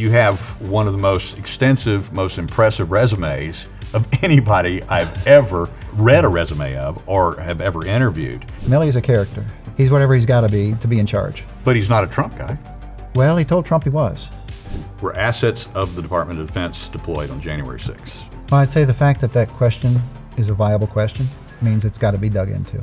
you have one of the most extensive, most impressive resumes of anybody I've ever read a resume of or have ever interviewed. Milley's a character. He's whatever he's got to be in charge. But he's not a Trump guy. Well, he told Trump he was. Were assets of the Department of Defense deployed on January 6th? Well, I'd say the fact that that question is a viable question means it's got to be dug into.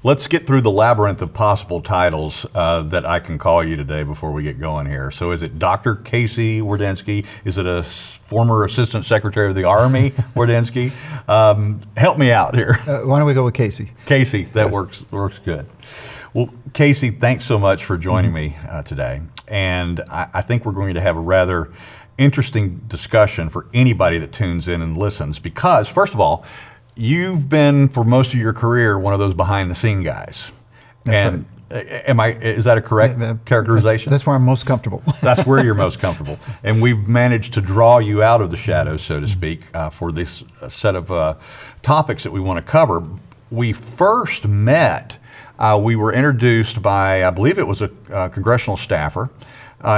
Let's get through the labyrinth of possible titles that I can call you today before we get going here. So is it Dr. Casey Wardynski? Is it a former Assistant Secretary of the Army, Wardynski? Help me out here. Why don't we go with Casey? Casey, that works good. Well, Casey, thanks so much for joining me today. And I think we're going to have a rather interesting discussion for anybody that tunes in and listens because, first of all, you've been, for most of your career, one of those behind-the-scene guys. That's right. Is that a correct characterization? That's where I'm most comfortable. That's where you're most comfortable. And we've managed to draw you out of the shadows, so to speak, for this set of topics that we want to cover. We first met, we were introduced by, I believe it was a congressional staffer.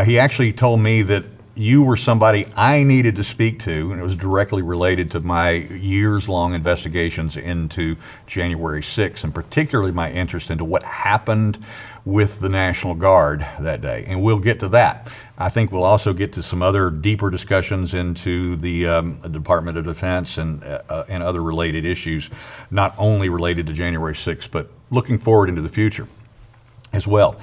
He actually told me that you were somebody I needed to speak to, and it was directly related to my years-long investigations into January 6th, and particularly my interest into what happened with the National Guard that day. And we'll get to that. I think we'll also get to some other deeper discussions into the Department of Defense and other related issues, not only related to January 6th, but looking forward into the future as well.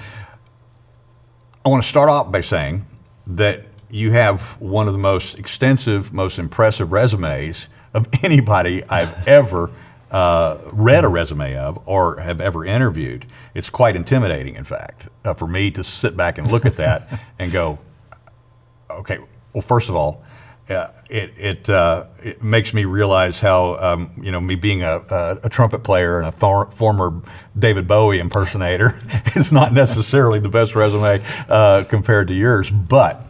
I want to start off by saying that you have one of the most extensive, most impressive resumes of anybody I've ever read a resume of or have ever interviewed. It's quite intimidating, in fact, for me to sit back and look at that and go, okay, well, first of all, it makes me realize how, me being a trumpet player and a former David Bowie impersonator is not necessarily the best resume compared to yours, but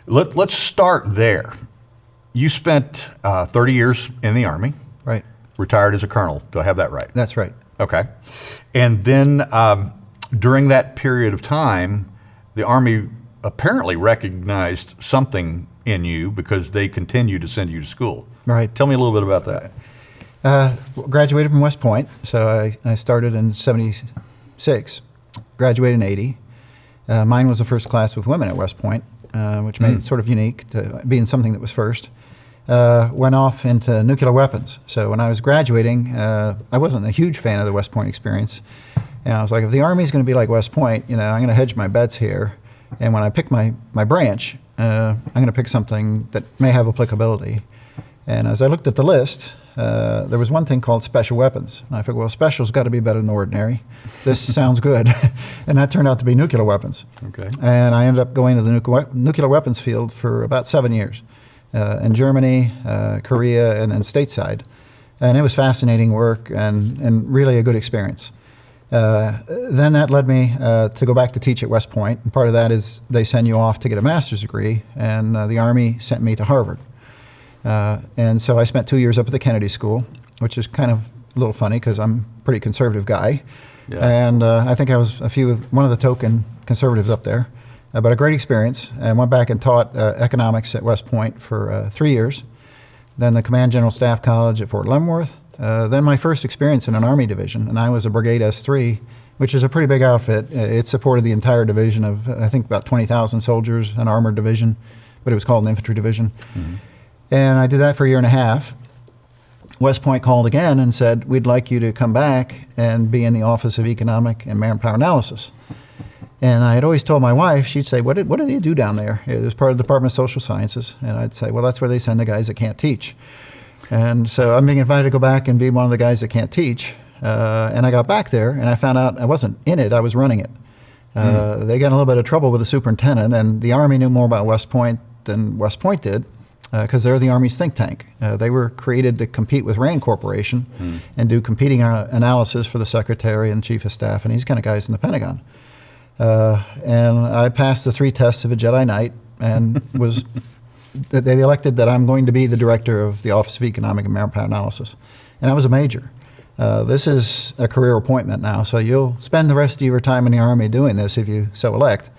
let's start there. You spent 30 years in the Army. Right. Retired as a colonel. Do I have that right? That's right. Okay. And then during that period of time, the Army apparently recognized something in you because they continued to send you to school. Right. Tell me a little bit about that. Graduated from West Point, so I started in 76, graduated in 80. Mine was the first class with women at West Point, which made it sort of unique to being something that was first. Went off into nuclear weapons. So when I was graduating, I wasn't a huge fan of the West Point experience. And I was like, if the Army's going to be like West Point, I'm going to hedge my bets here. And when I pick my branch, I'm going to pick something that may have applicability. And as I looked at the list, there was one thing called special weapons. And I figured, well, special's got to be better than ordinary. This sounds good. And that turned out to be nuclear weapons. Okay. And I ended up going to the nuclear weapons field for about 7 years in Germany, Korea, and stateside. And it was fascinating work and really a good experience. Then that led me to go back to teach at West Point. And part of that is they send you off to get a master's degree, and the Army sent me to Harvard. And so I spent 2 years up at the Kennedy School, which is kind of a little funny because I'm a pretty conservative guy. Yeah. And I think I was one of the token conservatives up there. But a great experience. I went back and taught economics at West Point for 3 years. Then the Command General Staff College at Fort Leavenworth. Then my first experience in an Army division, and I was a Brigade S3, which is a pretty big outfit. It supported the entire division of, I think, about 20,000 soldiers, an armored division, but it was called an infantry division. Mm-hmm. And I did that for a year and a half. West Point called again and said, we'd like you to come back and be in the Office of Economic and Manpower Analysis. And I had always told my wife, she'd say, what do they do down there? It was part of the Department of Social Sciences. And I'd say, well, that's where they send the guys that can't teach. And so I'm being invited to go back and be one of the guys that can't teach. And I got back there, and I found out I wasn't in it, I was running it. They got in a little bit of trouble with the superintendent, and the Army knew more about West Point than West Point did, because they're the Army's think tank. They were created to compete with RAND Corporation and do competing analysis for the Secretary and Chief of Staff and these kind of guys in the Pentagon. And I passed the 3 tests of a Jedi Knight and they elected that I'm going to be the director of the Office of Economic and Manpower Analysis. And I was a major. This is a career appointment now, so you'll spend the rest of your time in the Army doing this if you so elect.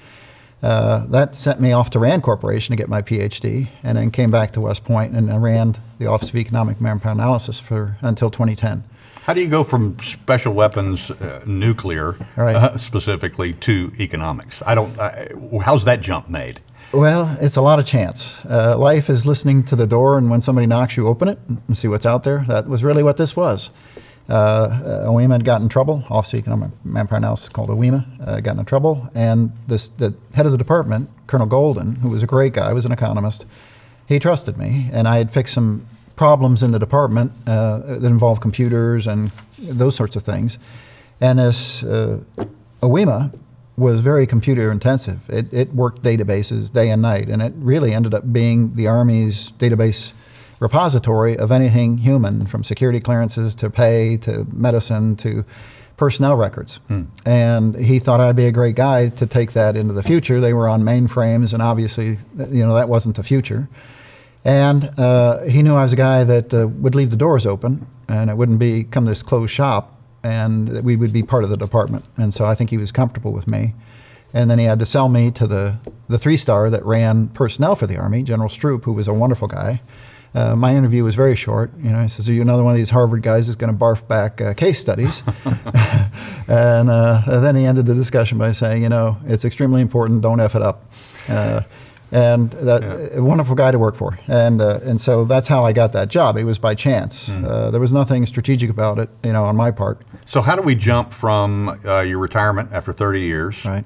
That sent me off to Rand Corporation to get my PhD, and then came back to West Point, and I ran the Office of Economic Manpower Analysis until 2010. How do you go from special weapons, nuclear, Right. specifically, to economics? How's that jump made? Well, it's a lot of chance. Life is listening to the door, and when somebody knocks, you open it and see what's out there. That was really what this was. OEMA had gotten in trouble. Office of Economic Manpower Analysis, called OEMA, got in trouble, and the head of the department, Colonel Golden, who was a great guy, was an economist, he trusted me, and I had fixed some problems in the department that involved computers and those sorts of things. And this OEMA was very computer intensive. It worked databases day and night, and it really ended up being the Army's database repository of anything human, from security clearances to pay to medicine to personnel records. And he thought I'd be a great guy to take that into the future. They were on mainframes, and obviously, that wasn't the future. And he knew I was a guy that would leave the doors open, and it wouldn't become this closed shop, and that we would be part of the department. And so I think he was comfortable with me. And then he had to sell me to the 3-star that ran personnel for the Army, General Stroop, who was a wonderful guy. My interview was very short. He says, "Are you another one of these Harvard guys who's going to barf back case studies?" And then he ended the discussion by saying, "It's extremely important. Don't F it up." And a wonderful guy to work for. And so that's how I got that job. It was by chance. There was nothing strategic about it, on my part. So how do we jump from your retirement after 30 years Right.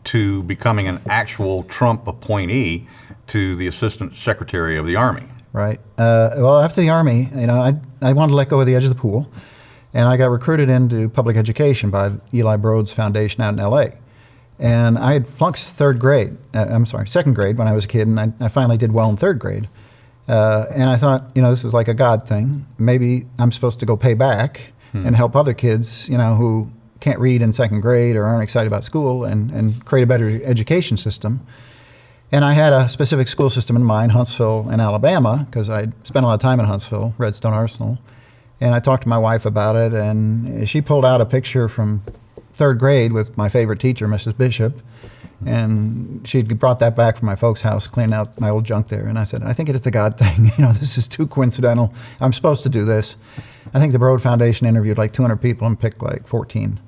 to becoming an actual Trump appointee to the Assistant Secretary of the Army? Right. Well, after the Army, I wanted to let go of the edge of the pool, and I got recruited into public education by Eli Broad's Foundation out in L.A. And I had flunked second grade when I was a kid, and I finally did well in third grade. And I thought, this is like a God thing. Maybe I'm supposed to go pay back and help other kids, who can't read in second grade or aren't excited about school, and create a better education system. And I had a specific school system in mind, Huntsville in Alabama, because I'd spent a lot of time in Huntsville, Redstone Arsenal. And I talked to my wife about it, and she pulled out a picture from third grade with my favorite teacher, Mrs. Bishop. And she'd brought that back from my folks' house, cleaning out my old junk there. And I said, I think it's a God thing. This is too coincidental. I'm supposed to do this. I think the Broad Foundation interviewed like 200 people and picked like 14.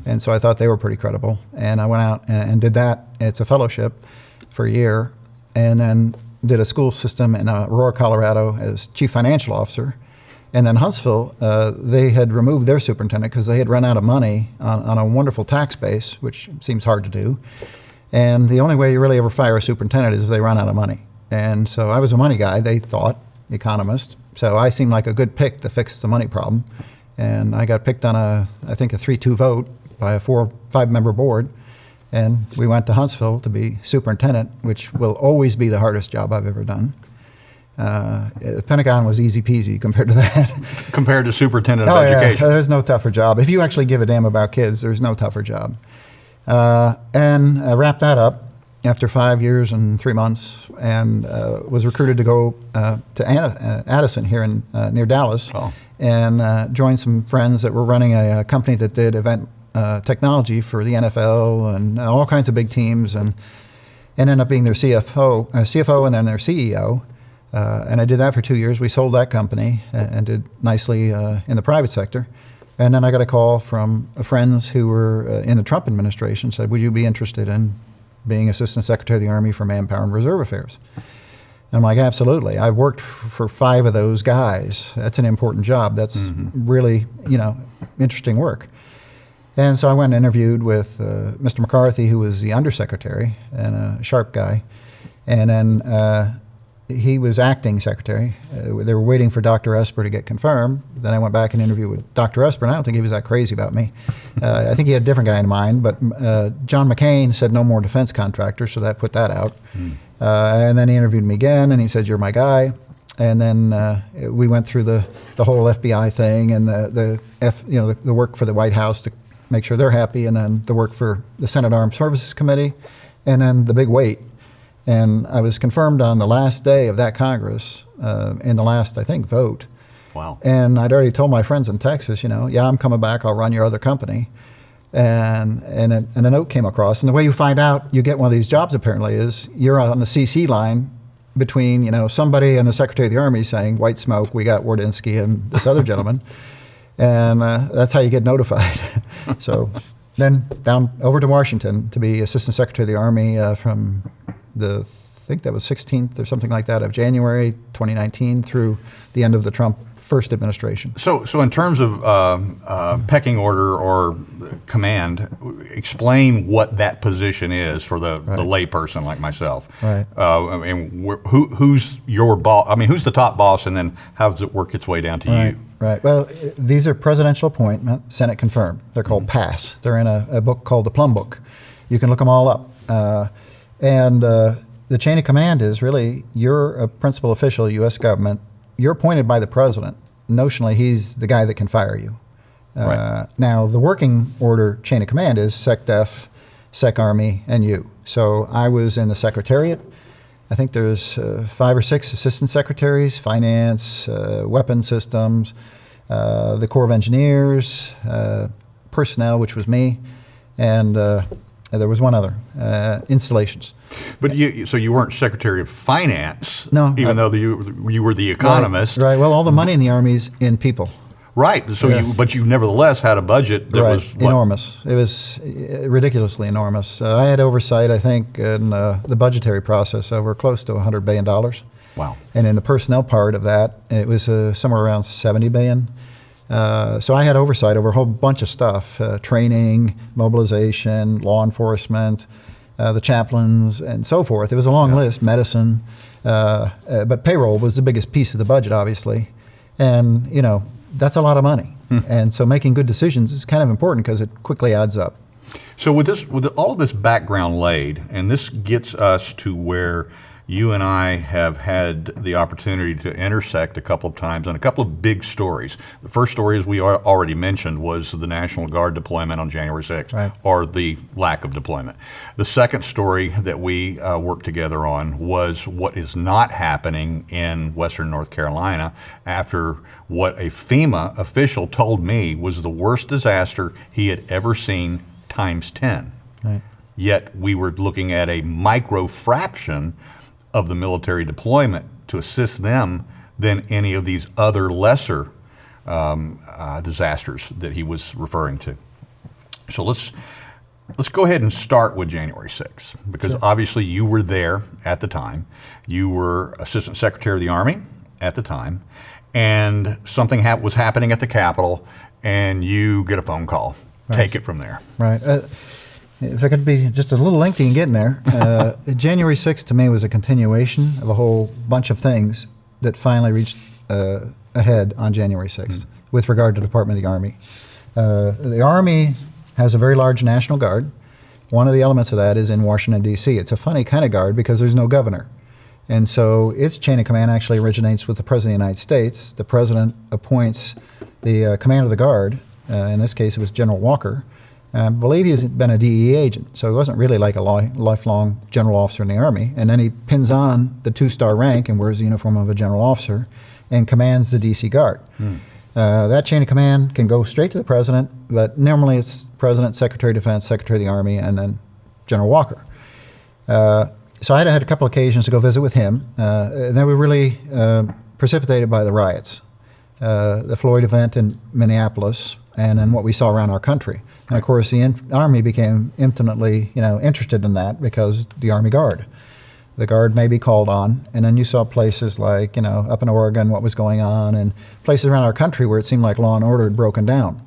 And so I thought they were pretty credible. And I went out and did that. It's a fellowship for a year, and then did a school system in Aurora, Colorado as chief financial officer. And then Huntsville, they had removed their superintendent because they had run out of money on a wonderful tax base, which seems hard to do. And the only way you really ever fire a superintendent is if they run out of money. And so I was a money guy, they thought, economist. So I seemed like a good pick to fix the money problem. And I got picked on I think a 3-2 vote by a 4 or 5-member board. And we went to Huntsville to be superintendent, which will always be the hardest job I've ever done. The Pentagon was easy peasy compared to that. Compared to superintendent of education. Yeah, there's no tougher job. If you actually give a damn about kids, there's no tougher job. And I wrapped that up after 5 years and 3 months, and was recruited to go to Addison here in near Dallas, and joined some friends that were running a company that did event technology for the NFL and all kinds of big teams, and ended up being their CFO and then their CEO. And I did that for 2 years. We sold that company and did nicely in the private sector. And then I got a call from friends who were in the Trump administration, said, would you be interested in being Assistant Secretary of the Army for Manpower and Reserve Affairs? And I'm like, absolutely. I've worked for 5 of those guys. That's an important job. That's really, interesting work. And so I went and interviewed with Mr. McCarthy, who was the undersecretary and a sharp guy. And then he was acting secretary. They were waiting for Dr. Esper to get confirmed. Then I went back and interviewed with Dr. Esper, and I don't think he was that crazy about me. I think he had a different guy in mind, but John McCain said no more defense contractors, so that put that out. And then he interviewed me again, and he said, you're my guy. And then we went through the whole FBI thing and the work for the White House to make sure they're happy, and then the work for the Senate Armed Services Committee, and then the big wait. And I was confirmed on the last day of that Congress, in the last, I think, vote. Wow. And I'd already told my friends in Texas, yeah, I'm coming back. I'll run your other company. And a note came across. And the way you find out you get one of these jobs apparently is you're on the CC line between, somebody and the Secretary of the Army saying, white smoke, we got Wardynski and this other gentleman. And that's how you get notified. So then down over to Washington to be Assistant Secretary of the Army from I think that was 16th or something like that of January 2019 through the end of the Trump first administration. So in terms of pecking order or command, explain what that position is for the layperson like myself. Right. Who's your boss? I mean, who's the top boss, and then how does it work its way down to you? Right. Well, these are presidential appointment, Senate confirmed. They're called PASS. They're in a book called the Plum Book. You can look them all up. The chain of command is really you're a principal official, U.S. government. You're appointed by the president. Notionally, he's the guy that can fire you. Now, the working order chain of command is SecDef, Sec Army, and you. So I was in the Secretariat. I think there's 5 or 6 assistant secretaries, finance, weapons systems, the Corps of Engineers, personnel, which was me, and there was one other, installations. But you weren't Secretary of Finance, no, even though you were the economist. Right. Well, all the money in the Army's in people. Right. So but you nevertheless had a budget that was what? Enormous. It was ridiculously enormous. I had oversight, I think, in the budgetary process over close to $100 billion. Wow. And in the personnel part of that, it was somewhere around $70 billion. So I had oversight over a whole bunch of stuff: training, mobilization, law enforcement, the chaplains, and so forth. It was a long list. Medicine, but payroll was the biggest piece of the budget, obviously, and that's a lot of money. And so making good decisions is kind of important because it quickly adds up. So with all of this background laid, and this gets us to where you and I have had the opportunity to intersect a couple of times on a couple of big stories. The first story, as we already mentioned, was the National Guard deployment on January 6th, or the lack of deployment. The second story that we worked together on was what is not happening in Western North Carolina after what a FEMA official told me was the worst disaster he had ever seen times 10. Right. Yet we were looking at a micro fraction of the military deployment to assist them than any of these other lesser disasters that he was referring to. So let's go ahead and start with January 6th, because obviously you were there at the time. You were Assistant Secretary of the Army at the time, and something was happening at the Capitol, and you get a phone call. Take it from there. Right. If I could be just a little lengthy in getting there, January 6th to me was a continuation of a whole bunch of things that finally reached a head on January 6th with regard to the Department of the Army. The Army has a very large National Guard. One of the elements of that is in Washington, D.C. It's a funny kind of guard because there's no governor. And so its chain of command actually originates with the President of the United States. The President appoints the commander of the Guard. In this case, it was General Walker. I believe he's been a DEA agent, so he wasn't really like a lifelong general officer in the Army. And then he pins on the 2-star rank and wears the uniform of a general officer and commands the D.C. Guard. That chain of command can go straight to the President, but normally it's President, Secretary of Defense, Secretary of the Army, and then General Walker. So I had a couple occasions to go visit with him, and they were really precipitated by the riots, the Floyd event in Minneapolis, and then what we saw around our country. And of course, the Army became intimately, interested in that because the Army Guard. The Guard may be called on, and then you saw places like, up in Oregon, what was going on, and places around our country where it seemed like law and order had broken down.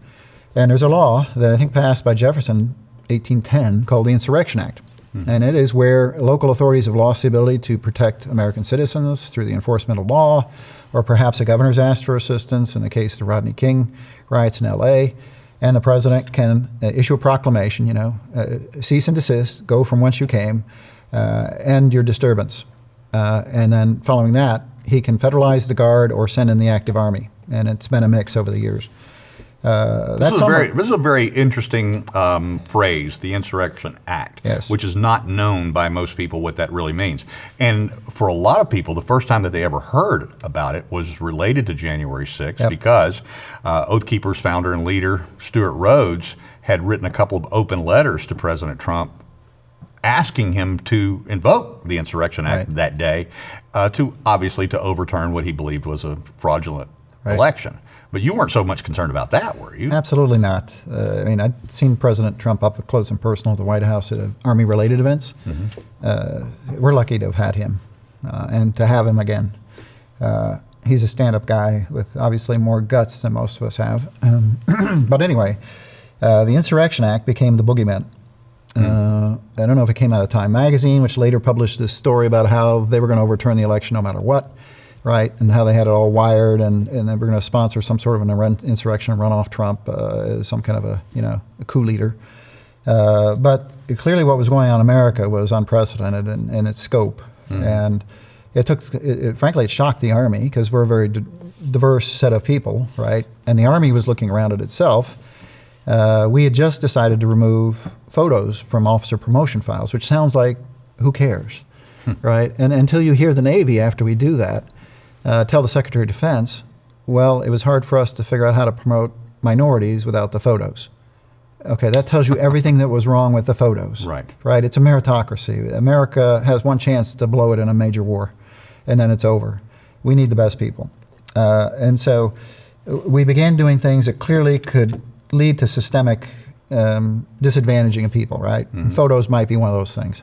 And there's a law that I think passed by Jefferson, 1810, called the Insurrection Act. And it is where local authorities have lost the ability to protect American citizens through the enforcement of law, or perhaps a governor's asked for assistance in the case of the Rodney King riots in L.A., and the president can issue a proclamation, cease and desist, go from whence you came, end your disturbance. And then following that, he can federalize the Guard or send in the active Army. And it's been a mix over the years. This is a very interesting phrase, the Insurrection Act, Yes. which is not known by most people what that really means. And for a lot of people, the first time that they ever heard about it was related to January 6th because Oath Keepers founder and leader Stuart Rhodes had written a couple of open letters to President Trump asking him to invoke the Insurrection Act that day to overturn what he believed was a fraudulent election. But you weren't so much concerned about that, were you? Absolutely not. I mean, I'd seen President Trump up close and personal at the White House at Army-related events. We're lucky to have had him and to have him again. He's a stand-up guy with obviously more guts than most of us have. But anyway, the Insurrection Act became the boogeyman. I don't know if it came out of Time magazine, which later published this story about how they were going to overturn the election no matter what. Right, and how they had it all wired, and they were going to sponsor some sort of an insurrection and run off Trump as some kind of a coup leader. But clearly, what was going on in America was unprecedented in its scope, and frankly, it shocked the Army because we're a very diverse set of people, right? And the Army was looking around at itself. We had just decided to remove photos from officer promotion files, which sounds like who cares, right? And until you hear the Navy after we do that. Tell the Secretary of Defense, well, it was hard for us to figure out how to promote minorities without the photos. Okay, that tells you everything that was wrong with the photos. Right? It's a meritocracy. America has one chance to blow it in a major war, and then it's over. We need the best people. And so we began doing things that clearly could lead to systemic disadvantaging of people, right? And photos might be one of those things.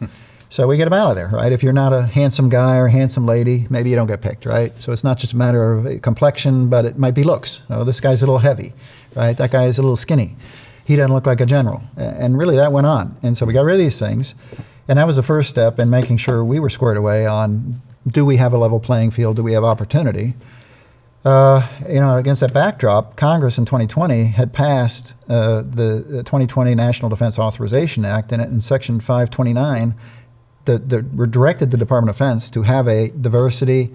So we get them out of there, right? If you're not a handsome guy or handsome lady, maybe you don't get picked, right? So it's not just a matter of complexion, but it might be looks. Oh, this guy's a little heavy, right? That guy is a little skinny. He doesn't look like a general. And really that went on. And so we got rid of these things. And that was the first step in making sure we were squared away on, do we have a level playing field? Do we have opportunity? Against that backdrop, Congress in 2020 had passed the 2020 National Defense Authorization Act, and in Section 529, directed the Department of Defense to have a diversity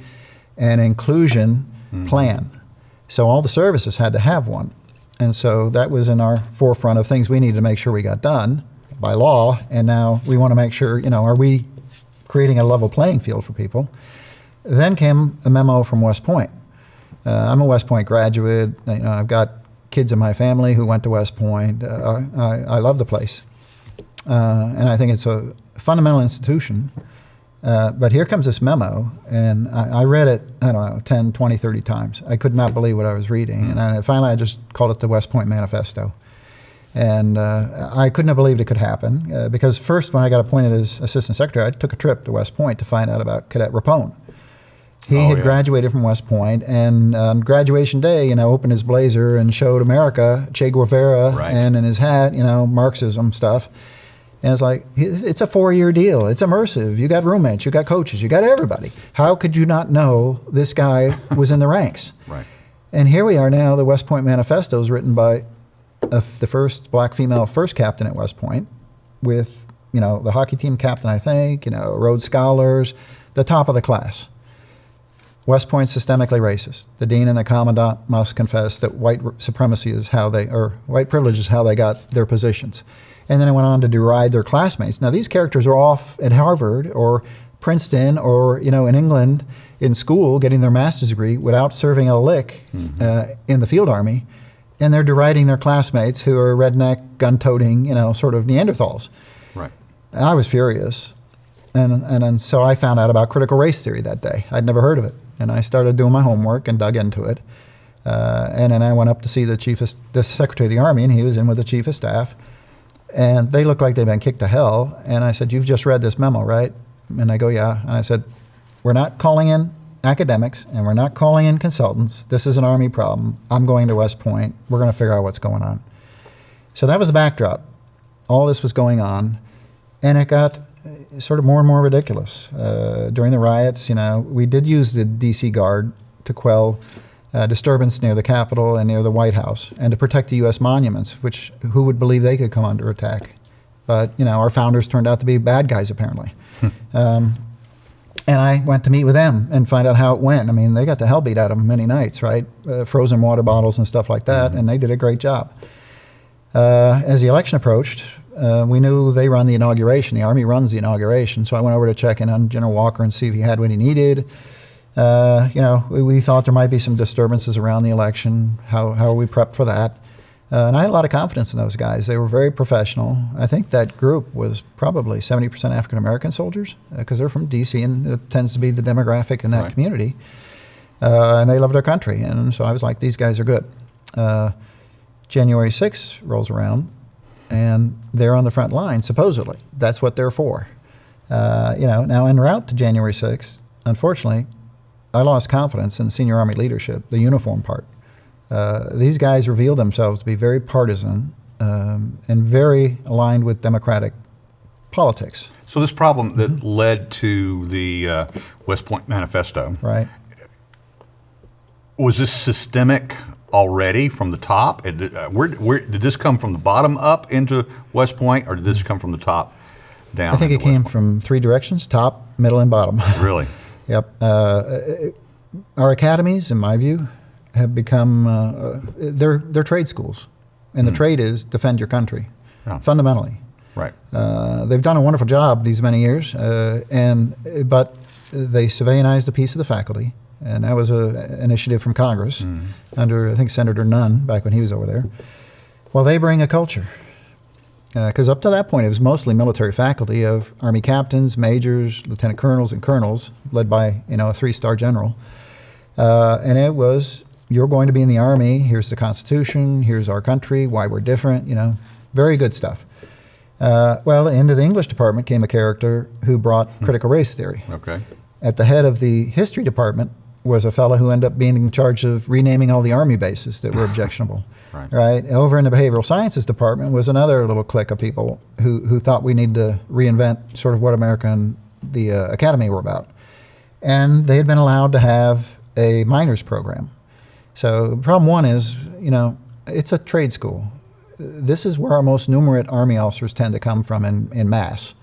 and inclusion plan. So all the services had to have one. And so that was in our forefront of things we needed to make sure we got done by law. And now we want to make sure, are we creating a level playing field for people? Then came a memo from West Point. I'm a West Point graduate. I've got kids in my family who went to West Point. I love the place. And I think it's a fundamental institution. But here comes this memo, and I read it, 10, 20, 30 times. I could not believe what I was reading. And finally, I just called it the West Point Manifesto. And I couldn't have believed it could happen, because first, when I got appointed as Assistant Secretary, I took a trip to West Point to find out about Cadet Rapone. He had graduated from West Point, and on graduation day, opened his blazer and showed America Che Guevara, and in his hat, Marxism stuff. And it's like, it's a 4-year deal. It's immersive. You got roommates, you got coaches, you got everybody. How could you not know this guy was in the ranks? And here we are now. The West Point Manifesto is written by the first black female first captain at West Point, with the hockey team captain, I think, Rhodes Scholars, the top of the class. West Point's systemically racist. The dean and the commandant must confess that white supremacy is white privilege is how they got their positions. And then it went on to deride their classmates. Now, these characters are off at Harvard or Princeton or, in England in school getting their master's degree without serving a lick in the field army. And they're deriding their classmates who are redneck, gun-toting, sort of Neanderthals. I was furious. And so I found out about critical race theory that day. I'd never heard of it. And I started doing my homework and dug into it. And then I went up to see the Secretary of the Army, and he was in with the Chief of Staff. And they looked like they'd been kicked to hell. And I said, "You've just read this memo, right?" And I go, "Yeah." And I said, "We're not calling in academics, and we're not calling in consultants. This is an Army problem. I'm going to West Point. We're going to figure out what's going on." So that was the backdrop. All this was going on. And it got sort of more and more ridiculous. During the riots, we did use the D.C. Guard to quell disturbance near the Capitol and near the White House, and to protect the U.S. monuments, who would believe they could come under attack? But, our founders turned out to be bad guys, apparently. And I went to meet with them and find out how it went. I mean, they got the hell beat out of them many nights, right? Frozen water bottles and stuff like that, and they did a great job. As the election approached, we knew they run the inauguration. The Army runs the inauguration. So I went over to check in on General Walker and see if he had what he needed. We thought there might be some disturbances around the election. How are we prepped for that? And I had a lot of confidence in those guys. They were very professional. I think that group was probably 70% African-American soldiers because they're from D.C. and it tends to be the demographic in that community. And they love their country. And so I was like, these guys are good. January 6th rolls around and they're on the front line, supposedly. That's what they're for. Now en route to January 6th, unfortunately, I lost confidence in senior Army leadership, the uniform part. These guys revealed themselves to be very partisan and very aligned with Democratic politics. So this problem that led to the West Point Manifesto, right? Was this systemic already from the top? Where did this come from the bottom up into West Point, or did this come from the top down? I think it came from three directions: top, middle, and bottom. Really? Yep. Our academies, in my view, have become they're trade schools, and the trade is defend your country, fundamentally. Right. They've done a wonderful job these many years, but they civilianized a piece of the faculty, and that was an initiative from Congress under, I think, Senator Nunn back when he was over there. Well, they bring a culture, because up to that point it was mostly military faculty of Army captains, majors, lieutenant colonels, and colonels, led by a 3-star general, and it was, you're going to be in the Army, here's the Constitution, here's our country, why we're different, very good stuff. Well, into the English department came a character who brought critical race theory. Okay. At the head of the history department was a fellow who ended up being in charge of renaming all the Army bases that were objectionable. Right. Over in the behavioral sciences department was another little clique of people who thought we need to reinvent sort of what America and the academy were about. And they had been allowed to have a minors program. So problem one is, it's a trade school. This is where our most numerate Army officers tend to come from in mass.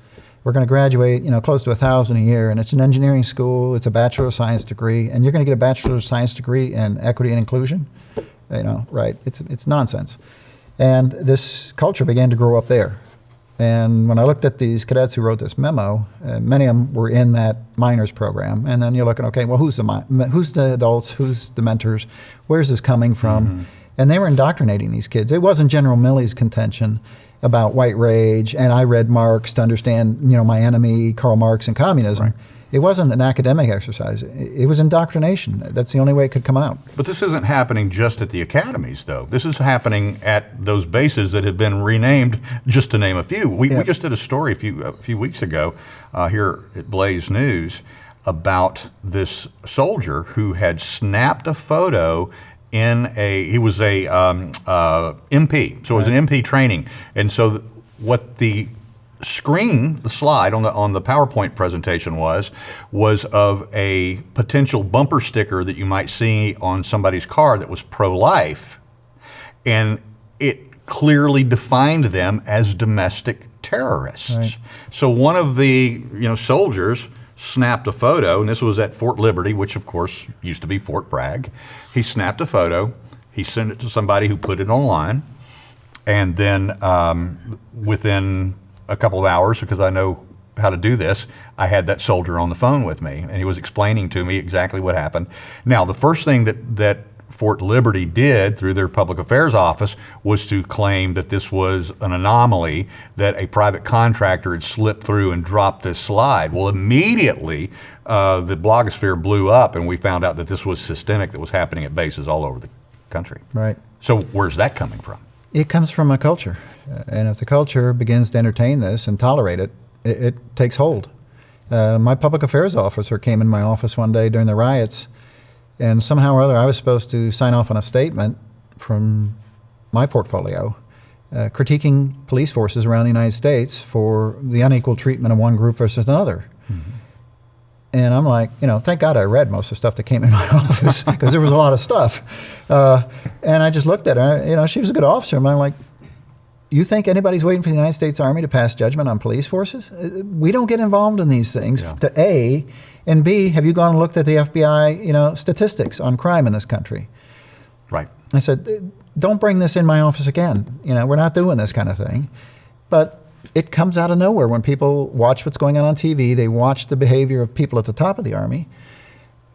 We're going to graduate, close to 1,000 a year, and it's an engineering school, it's a Bachelor of Science degree, and you're going to get a Bachelor of Science degree in equity and inclusion. Right, it's nonsense. And this culture began to grow up there. And when I looked at these cadets who wrote this memo, many of them were in that minors program. And then you're looking, okay, well, who's the adults, who's the mentors, where's this coming from? And they were indoctrinating these kids. It wasn't General Milley's contention about white rage, and I read Marx to understand, my enemy, Karl Marx, and communism. Right. It wasn't an academic exercise. It was indoctrination. That's the only way it could come out. But this isn't happening just at the academies, though. This is happening at those bases that have been renamed, just to name a few. We just did a story a few weeks ago here at Blaze News about this soldier who had snapped a photo he was a MP, so it was an MP training, and so what the slide on the PowerPoint presentation was of a potential bumper sticker that you might see on somebody's car that was pro-life, and it clearly defined them as domestic terrorists. Right. So one of the soldiers snapped a photo, and this was at Fort Liberty, which of course used to be Fort Bragg. He snapped a photo, he sent it to somebody who put it online, and then within a couple of hours, because I know how to do this, I had that soldier on the phone with me, and he was explaining to me exactly what happened. Now, the first thing that Fort Liberty did through their public affairs office was to claim that this was an anomaly, that a private contractor had slipped through and dropped this slide. Well, immediately the blogosphere blew up, and we found out that this was systemic, that was happening at bases all over the country. Right. So where's that coming from? It comes from a culture. And if the culture begins to entertain this and tolerate it, it takes hold. My public affairs officer came in my office one day during the riots, and somehow or other I was supposed to sign off on a statement from my portfolio critiquing police forces around the United States for the unequal treatment of one group versus another. And I'm like, thank God I read most of the stuff that came in my office, because there was a lot of stuff. And I just looked at her, she was a good officer, and I'm like, You think anybody's waiting for the United States Army to pass judgment on police forces? We don't get involved in these things, to A. And B, have you gone and looked at the FBI, statistics on crime in this country? Right. I said, don't bring this in my office again. We're not doing this kind of thing. But it comes out of nowhere when people watch what's going on TV. They watch the behavior of people at the top of the Army.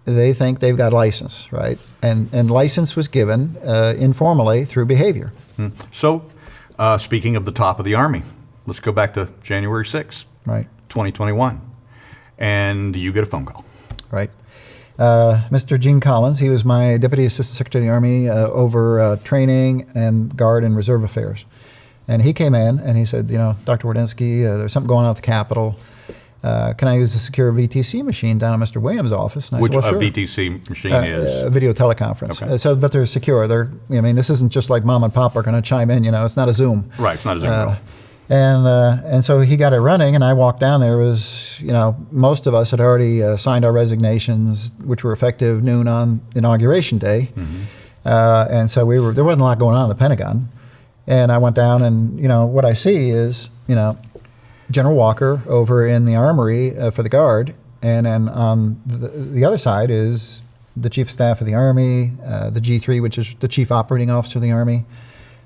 They think they've got license, right? And license was given informally through behavior. So, speaking of the top of the Army, let's go back to January 6th, right, 2021, and you get a phone call. Right. Mr. Gene Collins, he was my Deputy Assistant Secretary of the Army over training and Guard and Reserve Affairs. And he came in and he said, Dr. Wardynski, there's something going on at the Capitol. Can I use a secure VTC machine down in Mr. Williams' office? And I Which said, well, sure. VTC machine is? Video teleconference. Okay. But they're secure. This isn't just like mom and pop are going to chime in. It's not a Zoom. Right. It's not a Zoom at all. And so he got it running, and I walked down there. It was, most of us had already signed our resignations, which were effective noon on Inauguration Day. And so there wasn't a lot going on in the Pentagon. And I went down, and what I see is General Walker over in the Armory for the Guard, and then on the other side is the Chief of Staff of the Army, the G3, which is the Chief Operating Officer of the Army,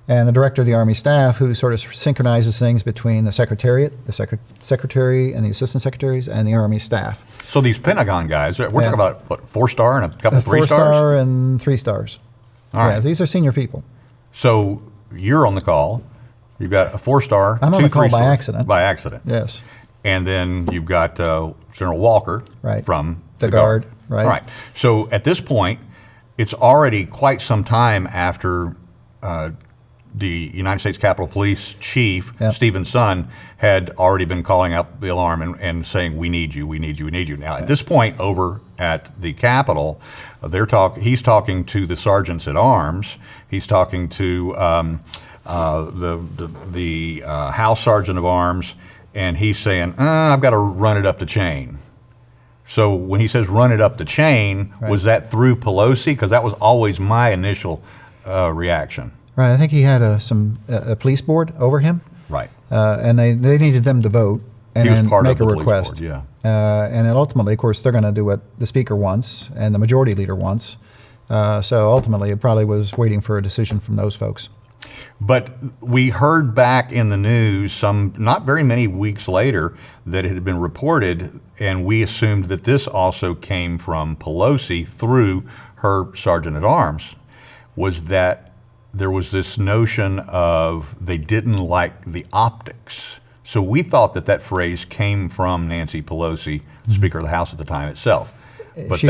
and the Director of the Army Staff, who sort of synchronizes things between the Secretariat, the Secretary and the Assistant Secretaries, and the Army Staff. So these Pentagon guys, we're talking about, what, 4-star and a couple 3 stars? 4-star and 3 stars. All right. Yeah, these are senior people. So you're on the call. You've got a 4-star. I'm on the call by 3 stars. accident. By accident. Yes. And then you've got General Walker from the Guard. Right. All right. So at this point, it's already quite some time after the United States Capitol Police Chief, Stephen Son, had already been calling out the alarm and saying, we need you, we need you, we need you. Now, at this point over at the Capitol, he's talking to the sergeants at arms. He's talking to the House Sergeant of Arms, and he's saying, I've got to run it up the chain. So when he says run it up the chain, was that through Pelosi? Because that was always my initial reaction. Right. I think he had a police board over him. Right. And they needed them to vote and then make a request. Board, yeah. And then ultimately, of course, they're going to do what the Speaker wants and the Majority Leader wants. So ultimately, it probably was waiting for a decision from those folks. But we heard back in the news not very many weeks later that it had been reported, and we assumed that this also came from Pelosi through her Sergeant at Arms, was that there was this notion of they didn't like the optics. So we thought that phrase came from Nancy Pelosi, Speaker of the House at the time itself. But she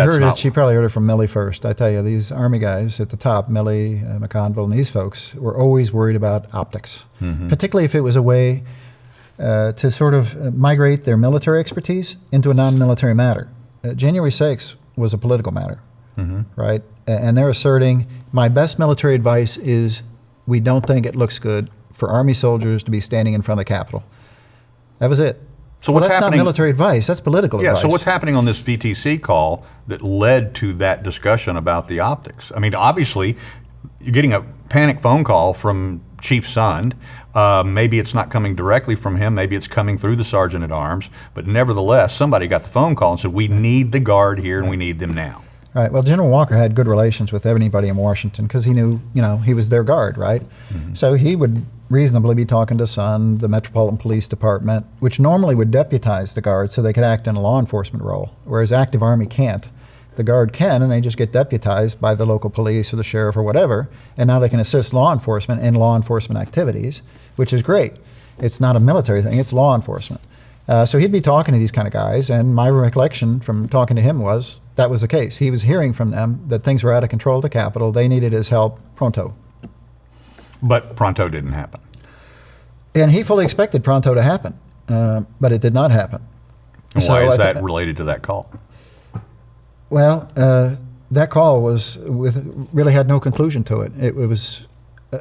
probably heard it from Milley first. I tell you, these Army guys at the top, Milley, McConville, and these folks were always worried about optics, particularly if it was a way to sort of migrate their military expertise into a non-military matter. January 6th was a political matter, right? And they're asserting, my best military advice is we don't think it looks good for Army soldiers to be standing in front of the Capitol. That was it. So what's that's happening? Not military advice. That's political advice. Yeah. So what's happening on this VTC call that led to that discussion about the optics? I mean, obviously, you're getting a panic phone call from Chief Sund. Maybe it's not coming directly from him. Maybe it's coming through the Sergeant at Arms. But nevertheless, somebody got the phone call and said, we need the Guard here and we need them now. Right. Well, General Walker had good relations with anybody in Washington because he knew, he was their Guard, right? So he would reasonably be talking to Sund, the Metropolitan Police Department, which normally would deputize the Guard so they could act in a law enforcement role, whereas active Army can't. The Guard can, and they just get deputized by the local police or the sheriff or whatever, and now they can assist law enforcement in law enforcement activities, which is great. It's not a military thing, it's law enforcement. So he'd be talking to these kind of guys, and my recollection from talking to him was that was the case. He was hearing from them that things were out of control at the Capitol. They needed his help pronto. But pronto didn't happen. And he fully expected pronto to happen, but it did not happen. And why is that related to that call? Well, that call really had no conclusion to it. It was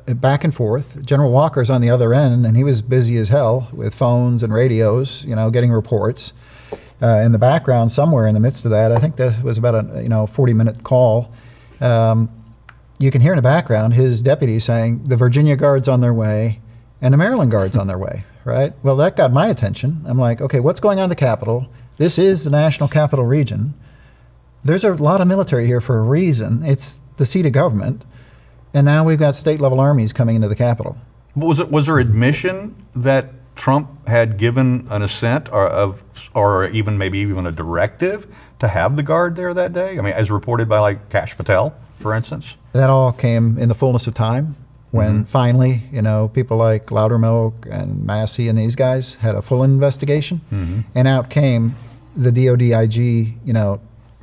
back and forth. General Walker's on the other end, and he was busy as hell with phones and radios, getting reports. In the background, somewhere in the midst of that, I think that was about a 40-minute call. You can hear in the background his deputy saying, the Virginia Guard's on their way, and the Maryland Guard's on their way, right? Well, that got my attention. I'm like, okay, what's going on in the Capitol? This is the National Capital Region. There's a lot of military here for a reason. It's the seat of government. And now we've got state-level armies coming into the Capitol. Was there admission that Trump had given an assent or even maybe even a directive to have the Guard there that day? I mean, as reported by like Kash Patel, for instance? That all came in the fullness of time when finally, people like Loudermilk and Massey and these guys had a full investigation. And out came the DOD IG,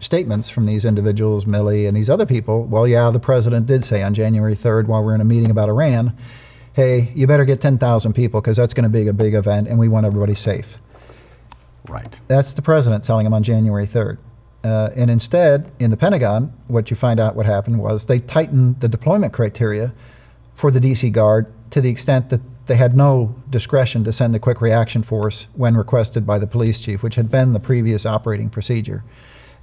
statements from these individuals, Milley and these other people. Well, yeah, the president did say on January 3rd while we're in a meeting about Iran, hey, you better get 10,000 people because that's going to be a big event and we want everybody safe. Right. That's the president telling them on January 3rd. And instead, in the Pentagon, what you find out what happened was they tightened the deployment criteria for the DC Guard to the extent that they had no discretion to send the quick reaction force when requested by the police chief, which had been the previous operating procedure.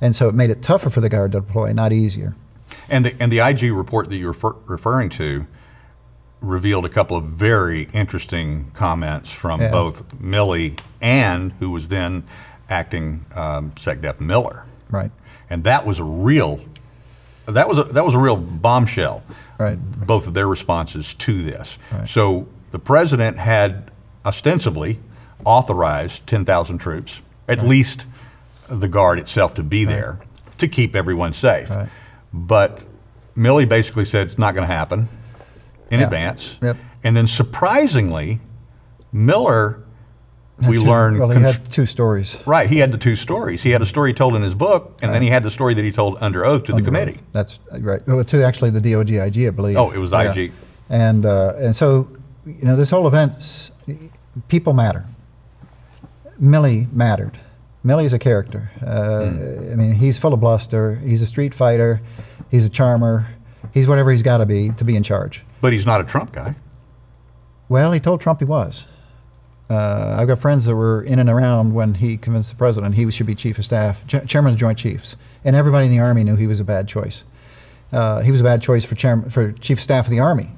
And so it made it tougher for the Guard to deploy, not easier. And the IG report that you're referring to revealed a couple of very interesting comments from both Milley and who was then acting SecDef Miller. Right. And that was a real bombshell. Right. Both of their responses to this. Right. So the president had ostensibly authorized 10,000 troops, at least the Guard itself, to be there to keep everyone safe. Right. But Milley basically said it's not going to happen in advance. Yep. And then surprisingly, Miller, He had two stories. Right, he had the two stories. He had a story told in his book, and then he had the story that he told under oath to the committee. That's right. Well, to actually the DOD IG, I believe. Oh, it was the IG. And so, this whole event, people matter. Milley mattered. Milley's a character. I mean, he's full of bluster. He's a street fighter. He's a charmer. He's whatever he's got to be in charge. But he's not a Trump guy. Well, he told Trump he was. I've got friends that were in and around when he convinced the president he should be chief of staff, chairman of the Joint Chiefs, and everybody in the Army knew he was a bad choice. He was a bad choice for chief of staff of the Army,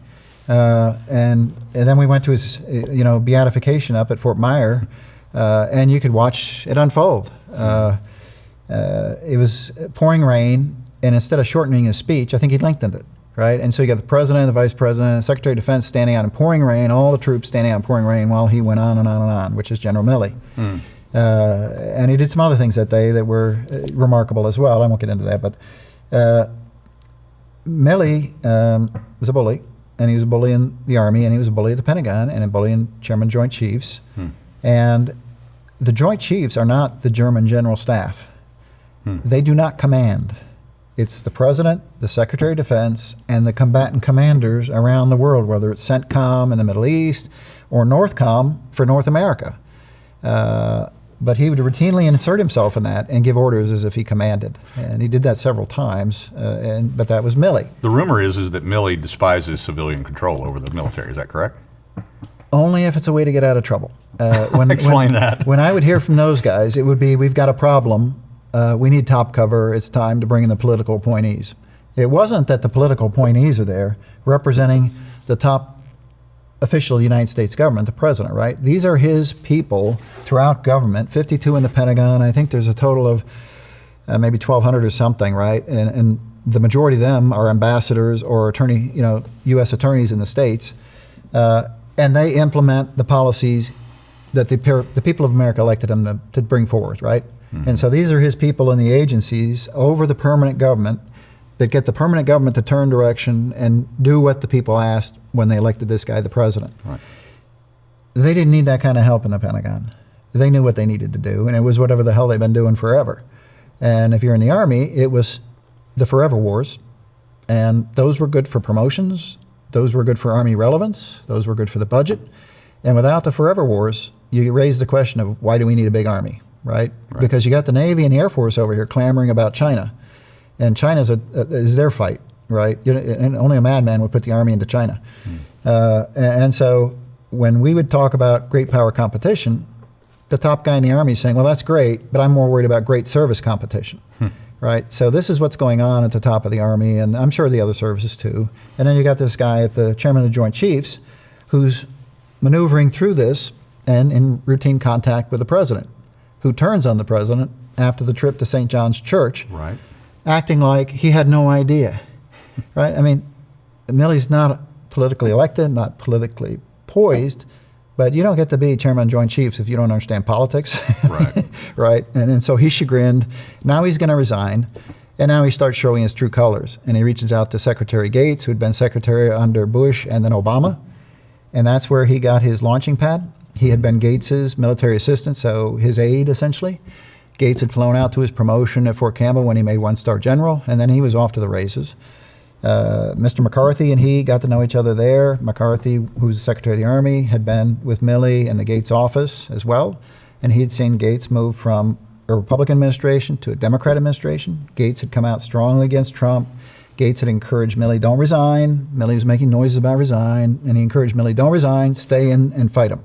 and then we went to his beatification up at Fort Myer, and you could watch it unfold. It was pouring rain, and instead of shortening his speech, I think he lengthened it. Right, and so you got the president, the vice president, the secretary of defense standing out in pouring rain, all the troops standing out in pouring rain while he went on and on and on, which is General Milley. And he did some other things that day that were remarkable as well. I won't get into that, but Milley was a bully, and he was a bully in the Army, and he was a bully at the Pentagon, and a bully in Chairman Joint Chiefs. And the Joint Chiefs are not the German General Staff. They do not command. It's the president, the secretary of defense, and the combatant commanders around the world, whether it's CENTCOM in the Middle East or NORTHCOM for North America. But he would routinely insert himself in that and give orders as if he commanded. And he did that several times, but that was Milley. The rumor is that Milley despises civilian control over the military. Is that correct? Only if it's a way to get out of trouble. Explain that. When I would hear from those guys, it would be, we've got a problem. We need top cover. It's time to bring in the political appointees. It wasn't that the political appointees are there representing the top official of the United States government, the president, right? These are his people throughout government, 52 in the Pentagon. I think there's a total of maybe 1,200 or something, right? And the majority of them are ambassadors or U.S. attorneys in the states. And they implement the policies that the people of America elected them to bring forward, right? And so these are his people in the agencies over the permanent government that get the permanent government to turn direction and do what the people asked when they elected this guy the president. Right. They didn't need that kind of help in the Pentagon. They knew what they needed to do, and it was whatever the hell they've been doing forever. And if you're in the Army, it was the forever wars, and those were good for promotions, those were good for Army relevance, those were good for the budget. And without the forever wars, you raise the question of why do we need a big Army? Right? Because you got the Navy and the Air Force over here clamoring about China, and China's is their fight, right? And only a madman would put the Army into China. And so when we would talk about great power competition, the top guy in the Army is saying, well, that's great, but I'm more worried about great service competition, right? So this is what's going on at the top of the Army, and I'm sure the other services too. And then you got this guy at the chairman of the Joint Chiefs who's maneuvering through this and in routine contact with the president, who turns on the president after the trip to St. John's Church, Right. acting like he had no idea, right? I mean, Milley's not politically elected, not politically poised, but you don't get to be chairman of Joint Chiefs if you don't understand politics, Right. right? And so he's chagrined. Now he's going to resign, and now he starts showing his true colors. And he reaches out to Secretary Gates, who'd been secretary under Bush and then Obama, and that's where he got his launching pad. He had been Gates's military assistant, so his aide, essentially. Gates had flown out to his promotion at Fort Campbell when he made one-star general, and then he was off to the races. Mr. McCarthy and he got to know each other there. McCarthy, who's Secretary of the Army, had been with Milley in the Gates office as well, and he'd seen Gates move from a Republican administration to a Democrat administration. Gates had come out strongly against Trump. Gates had encouraged Milley, don't resign. Milley was making noises about resign, and he encouraged Milley, don't resign, stay in and fight him.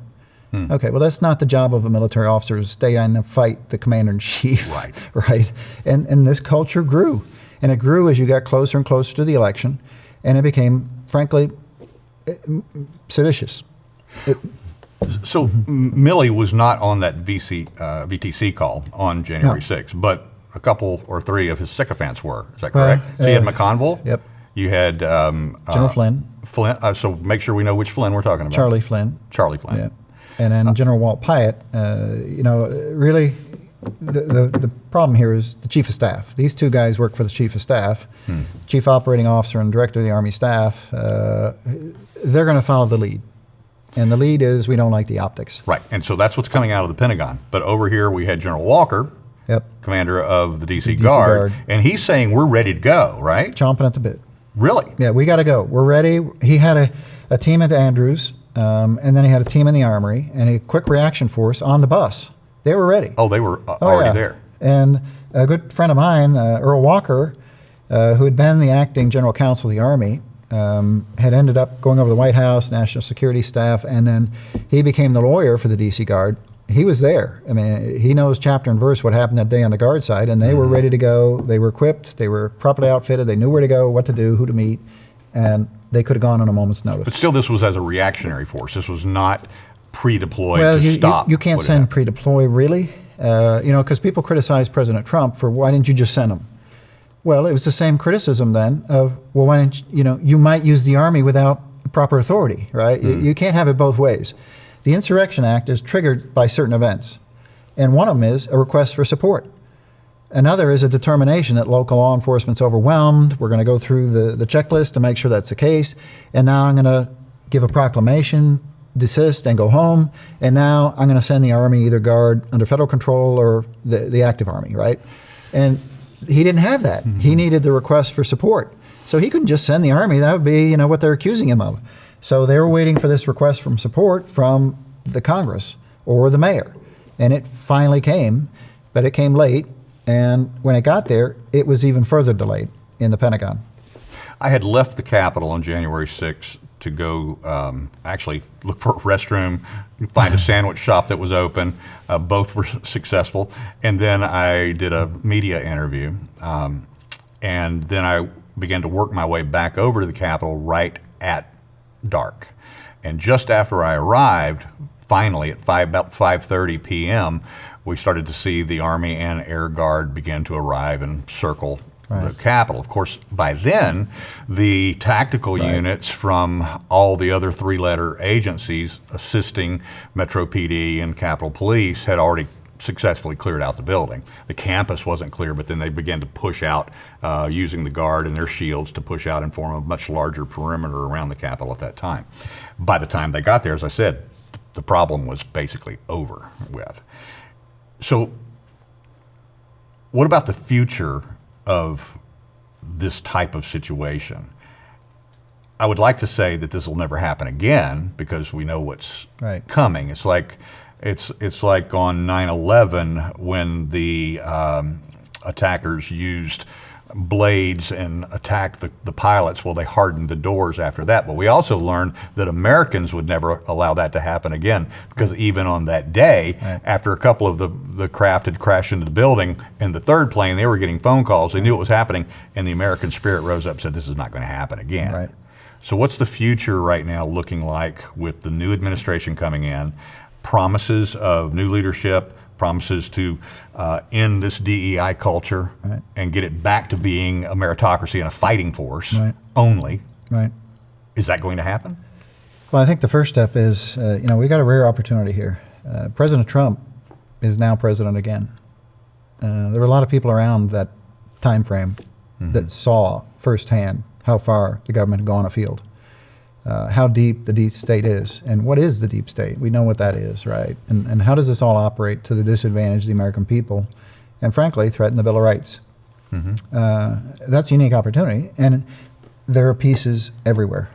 Okay, well, that's not the job of a military officer, to stay in and fight the commander-in-chief. Right. Right? And this culture grew. And it grew as you got closer and closer to the election, and it became, frankly, seditious. So Milley was not on that VTC call on January 6th, but a couple or three of his sycophants were. Is that correct? So you had McConville. Yep. You had General Flynn. Flynn. So make sure we know which Flynn we're talking about. Charlie Flynn. Charlie Flynn. Yeah. And then General Walt Pyatt. Really, the problem here is the Chief of Staff. These two guys work for the Chief of Staff, Chief Operating Officer and Director of the Army Staff. They're going to follow the lead. And the lead is we don't like the optics. Right. And so that's what's coming out of the Pentagon. But over here we had General Walker, commander of the D.C. Guard, and he's saying we're ready to go, right? Chomping at the bit. Really? Yeah, we got to go. We're ready. He had a team at Andrews, and then he had a team in the Armory, and a quick reaction force on the bus. They were ready. Oh, they were already there. And a good friend of mine, Earl Walker, who had been the acting general counsel of the Army, had ended up going over the White House, National Security Staff, and then he became the lawyer for the D.C. Guard. He was there. I mean, he knows chapter and verse what happened that day on the Guard side, and they were ready to go. They were equipped. They were properly outfitted. They knew where to go, what to do, who to meet, and they could have gone on a moment's notice. But still, this was as a reactionary force. This was not pre-deployed well, to stop. You can't send pre-deploy, really, because people criticize President Trump for why didn't you just send him? Well, it was the same criticism then of, well, why didn't you might use the Army without proper authority, right? You can't have it both ways. The Insurrection Act is triggered by certain events, and one of them is a request for support. Another is a determination that local law enforcement's overwhelmed. We're going to go through the checklist to make sure that's the case, and now I'm going to give a proclamation, desist, and go home, and now I'm going to send the Army, either Guard under federal control or the active Army, right? And he didn't have that. He needed the request for support. So he couldn't just send the Army. That would be, what they're accusing him of. So they were waiting for this request from support from the Congress or the mayor. And it finally came, but it came late. And when it got there, it was even further delayed in the Pentagon. I had left the Capitol on January 6th to go actually look for a restroom, find a sandwich shop that was open. Both were successful. And then I did a media interview. And then I began to work my way back over to the Capitol right at dark. And just after I arrived, finally at about 5:30 p.m., we started to see the Army and Air Guard begin to arrive and circle the Capitol. Of course, by then, the tactical units from all the other three-letter agencies assisting Metro PD and Capitol Police had already successfully cleared out the building. The campus wasn't clear, but then they began to push out using the Guard and their shields to push out and form a much larger perimeter around the Capitol at that time. By the time they got there, as I said, the problem was basically over with. So what about the future of this type of situation? I would like to say that this will never happen again because we know what's coming. It's like on 9/11 when the attackers used blades and attacked the pilots. Well, they hardened the doors after that. But we also learned that Americans would never allow that to happen again because even on that day, after a couple of the craft had crashed into the building and the third plane, they were getting phone calls. They knew it was happening, and the American spirit rose up and said, this is not going to happen again. So what's the future right now looking like with the new administration coming in? Promises of new leadership, promises to end this DEI culture and get it back to being a meritocracy and a fighting force only. Right. Is that going to happen? Well, I think the first step is, we got a rare opportunity here. President Trump is now president again. There were a lot of people around that time frame that saw firsthand how far the government had gone afield, how deep the deep state is, and what is the deep state? We know what that is, right? And how does this all operate to the disadvantage of the American people, and frankly, threaten the Bill of Rights? That's a unique opportunity, and there are pieces everywhere.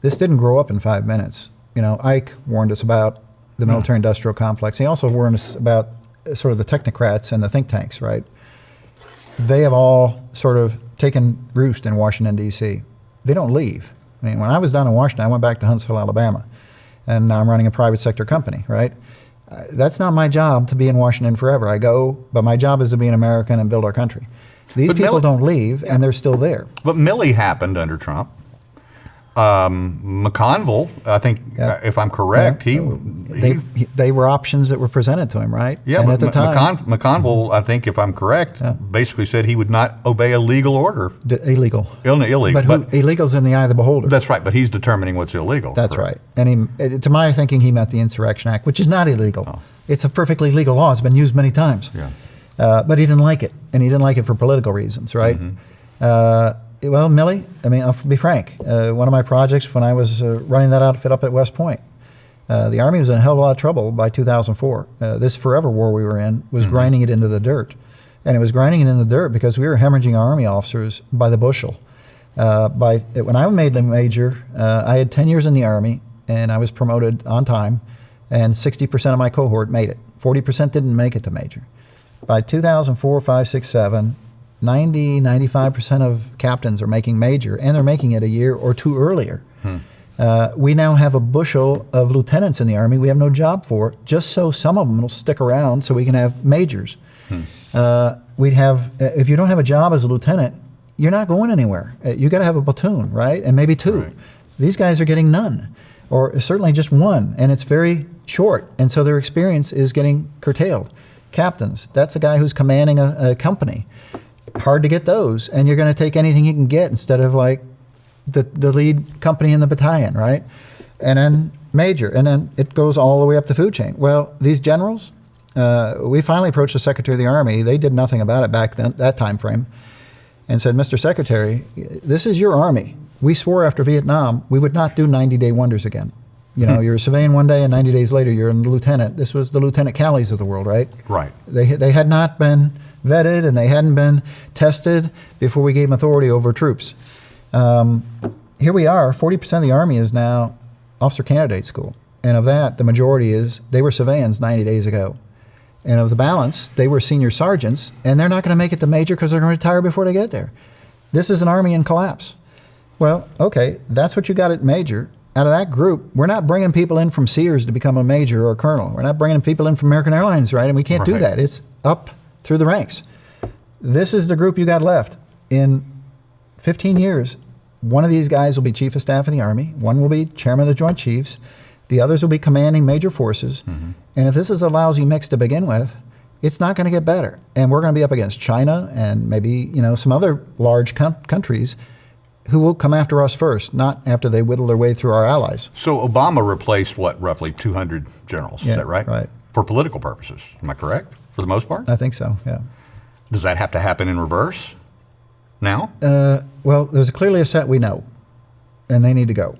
This didn't grow up in 5 minutes. Ike warned us about the military-industrial complex. He also warned us about sort of the technocrats and the think tanks, right? They have all sort of taken roost in Washington, D.C. They don't leave. I mean, when I was down in Washington, I went back to Huntsville, Alabama, and now I'm running a private sector company, right? That's not my job to be in Washington forever. I go, but my job is to be an American and build our country. These people don't leave, and they're still there. But Milley happened under Trump. McConville, I think, if I'm correct, they were options that were presented to him, right? Yeah, and but at the time, McConville, I think, if I'm correct, basically said he would not obey a legal order. Illegal. Illegal. But illegal's in the eye of the beholder. That's right, but he's determining what's illegal. That's right. And to my thinking, he meant the Insurrection Act, which is not illegal. Oh. It's a perfectly legal law. It's been used many times. Yeah. But he didn't like it, and he didn't like it for political reasons, right? Well, Milley, I mean, I'll be frank. One of my projects when I was running that outfit up at West Point, the Army was in a hell of a lot of trouble by 2004. This forever war we were in was grinding it into the dirt. And it was grinding it in the dirt because we were hemorrhaging our Army officers by the bushel. When I made the major, I had 10 years in the Army, and I was promoted on time, and 60% of my cohort made it. 40% didn't make it to major. By 2004, 5, 6, 7, 95% of captains are making major, and they're making it a year or two earlier. We now have a bushel of lieutenants in the Army we have no job for, just so some of them will stick around so we can have majors. If you don't have a job as a lieutenant, you're not going anywhere. You got to have a platoon, right? And maybe two. Right. These guys are getting none, or certainly just one, and it's very short, and so their experience is getting curtailed. Captains, that's a guy who's commanding a company. Hard to get those, and you're going to take anything you can get instead of like the lead company in the battalion, right? And then major, and then it goes all the way up the food chain. Well, these generals, we finally approached the Secretary of the Army. They did nothing about it back then, that time frame, and said, Mr. Secretary, this is your Army. We swore after Vietnam we would not do 90-day wonders again. You're a civilian one day, and 90 days later you're a lieutenant. This was the Lieutenant Calleys of the world, right? Right. They had not been vetted, and they hadn't been tested before we gave them authority over troops. Here we are, 40% of the Army is now officer candidate school. And of that, the majority they were civilians 90 days ago. And of the balance, they were senior sergeants, and they're not going to make it to major because they're going to retire before they get there. This is an Army in collapse. Well, okay, that's what you got at major. Out of that group, we're not bringing people in from Sears to become a major or a colonel. We're not bringing people in from American Airlines, right? And we can't do that. It's up through the ranks. This is the group you got left. In 15 years, one of these guys will be Chief of Staff in the Army, one will be Chairman of the Joint Chiefs, the others will be commanding major forces, and if this is a lousy mix to begin with, it's not going to get better. And we're going to be up against China and maybe some other large countries who will come after us first, not after they whittle their way through our allies. So Obama replaced, roughly 200 generals, is that right? Right. For political purposes, am I correct, for the most part? I think so, yeah. Does that have to happen in reverse now? Well, there's clearly a set we know, and they need to go.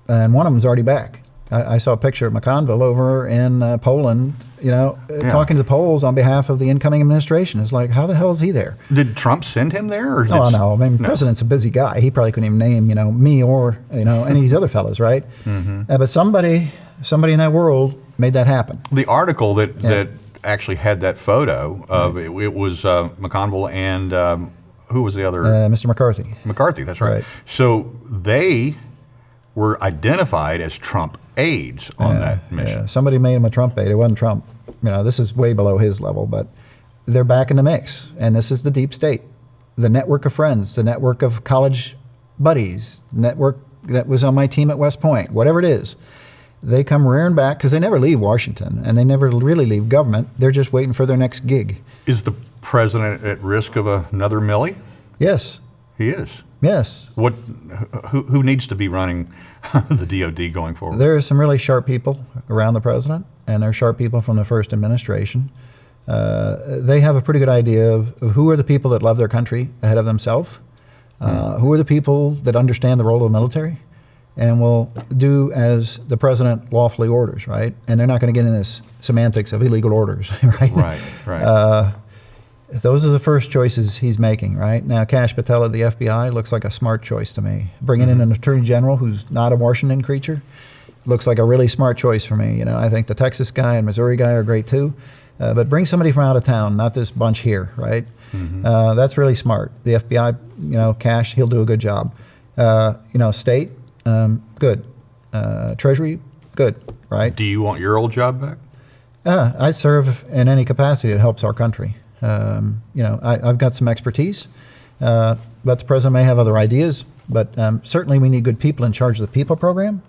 And one of them's already back. I saw a picture of McConville over in Poland, talking to the Poles on behalf of the incoming administration. It's like, how the hell is he there? Did Trump send him there? Or no. I mean, the president's a busy guy. He probably couldn't even name, me or, any of these other fellas, right? But somebody in that world made that happen. The article that actually had that photo of it was McConville and who was the other? Mr. McCarthy. McCarthy, that's right. So they were identified as Trump aides on that mission. Yeah. Somebody made him a Trump aide. It wasn't Trump. This is way below his level, but they're back in the mix. And this is the deep state, the network of friends, the network of college buddies, network, that was on my team at West Point, whatever it is. They come rearing back because they never leave Washington and they never really leave government. They're just waiting for their next gig. Is the president at risk of another Milley? Yes. He is. Yes. Who needs to be running the DOD going forward? There are some really sharp people around the president, and there are sharp people from the first administration. They have a pretty good idea of who are the people that love their country ahead of themselves, who are the people that understand the role of the military, and will do as the president lawfully orders, right? And they're not going to get into this semantics of illegal orders, right? Right. Those are the first choices he's making, right? Now, Kash Patel at the FBI looks like a smart choice to me. Bringing in an attorney general who's not a Washington creature looks like a really smart choice for me. You know, I think the Texas guy and Missouri guy are great too, but bring somebody from out of town, not this bunch here, right? That's really smart. The FBI, you know, Kash, he'll do a good job. You know, state, good. Treasury, good, right? Do you want your old job back? I serve in any capacity that helps our country. You know, I've got some expertise, but the president may have other ideas. But certainly we need good people in charge of the people program,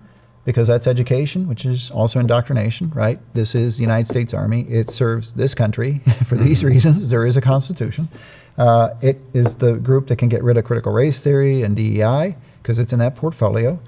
because that's education, which is also indoctrination, right? This is the United States Army. It serves this country for these reasons. There is a Constitution. It is the group that can get rid of critical race theory and DEI, because it's in that portfolio.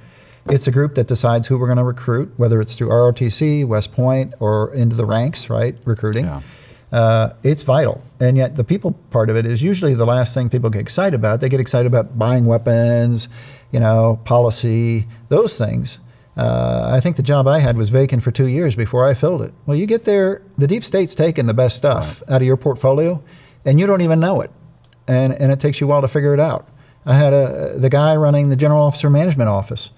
It's a group that decides who we're going to recruit, whether it's through ROTC, West Point, or into the ranks, right, recruiting. Yeah. It's vital. And yet the people part of it is usually the last thing people get excited about. They get excited about buying weapons, you know, policy, those things. I think the job I had was vacant for 2 years before I filled it. Well, you get there, the deep state's taking the best stuff out of your portfolio, and you don't even know it. And it takes you a while to figure it out. I had the guy running the General Officer Management Office,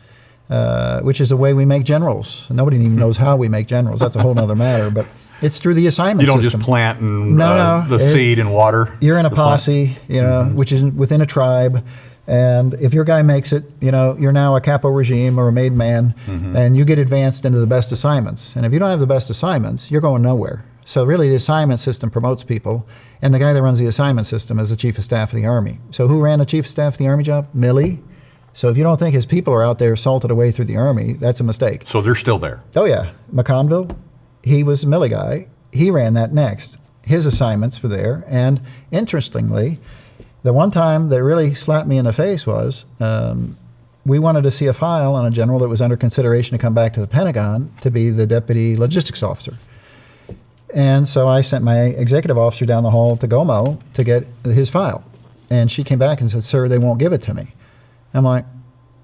which is the way we make generals. Nobody even knows how we make generals. That's a whole other matter. But it's through the assignment system. You don't just plant and no, the seed and water. You're in a posse, you know, which is within a tribe. And if your guy makes it, you know, you're now a capo regime or a made man, and you get advanced into the best assignments. And if you don't have the best assignments, you're going nowhere. So really the assignment system promotes people, and the guy that runs the assignment system is the Chief of Staff of the Army. So who ran the Chief of Staff of the Army job? Milley. So if you don't think his people are out there salted away through the Army, that's a mistake. So they're still there? Oh yeah. McConville, he was a Milley guy. He ran that next. His assignments were there. And interestingly, the one time that really slapped me in the face was we wanted to see a file on a general that was under consideration to come back to the Pentagon to be the deputy logistics officer. And so I sent my executive officer down the hall to GOMO to get his file. And she came back and said, "Sir, they won't give it to me." I'm like,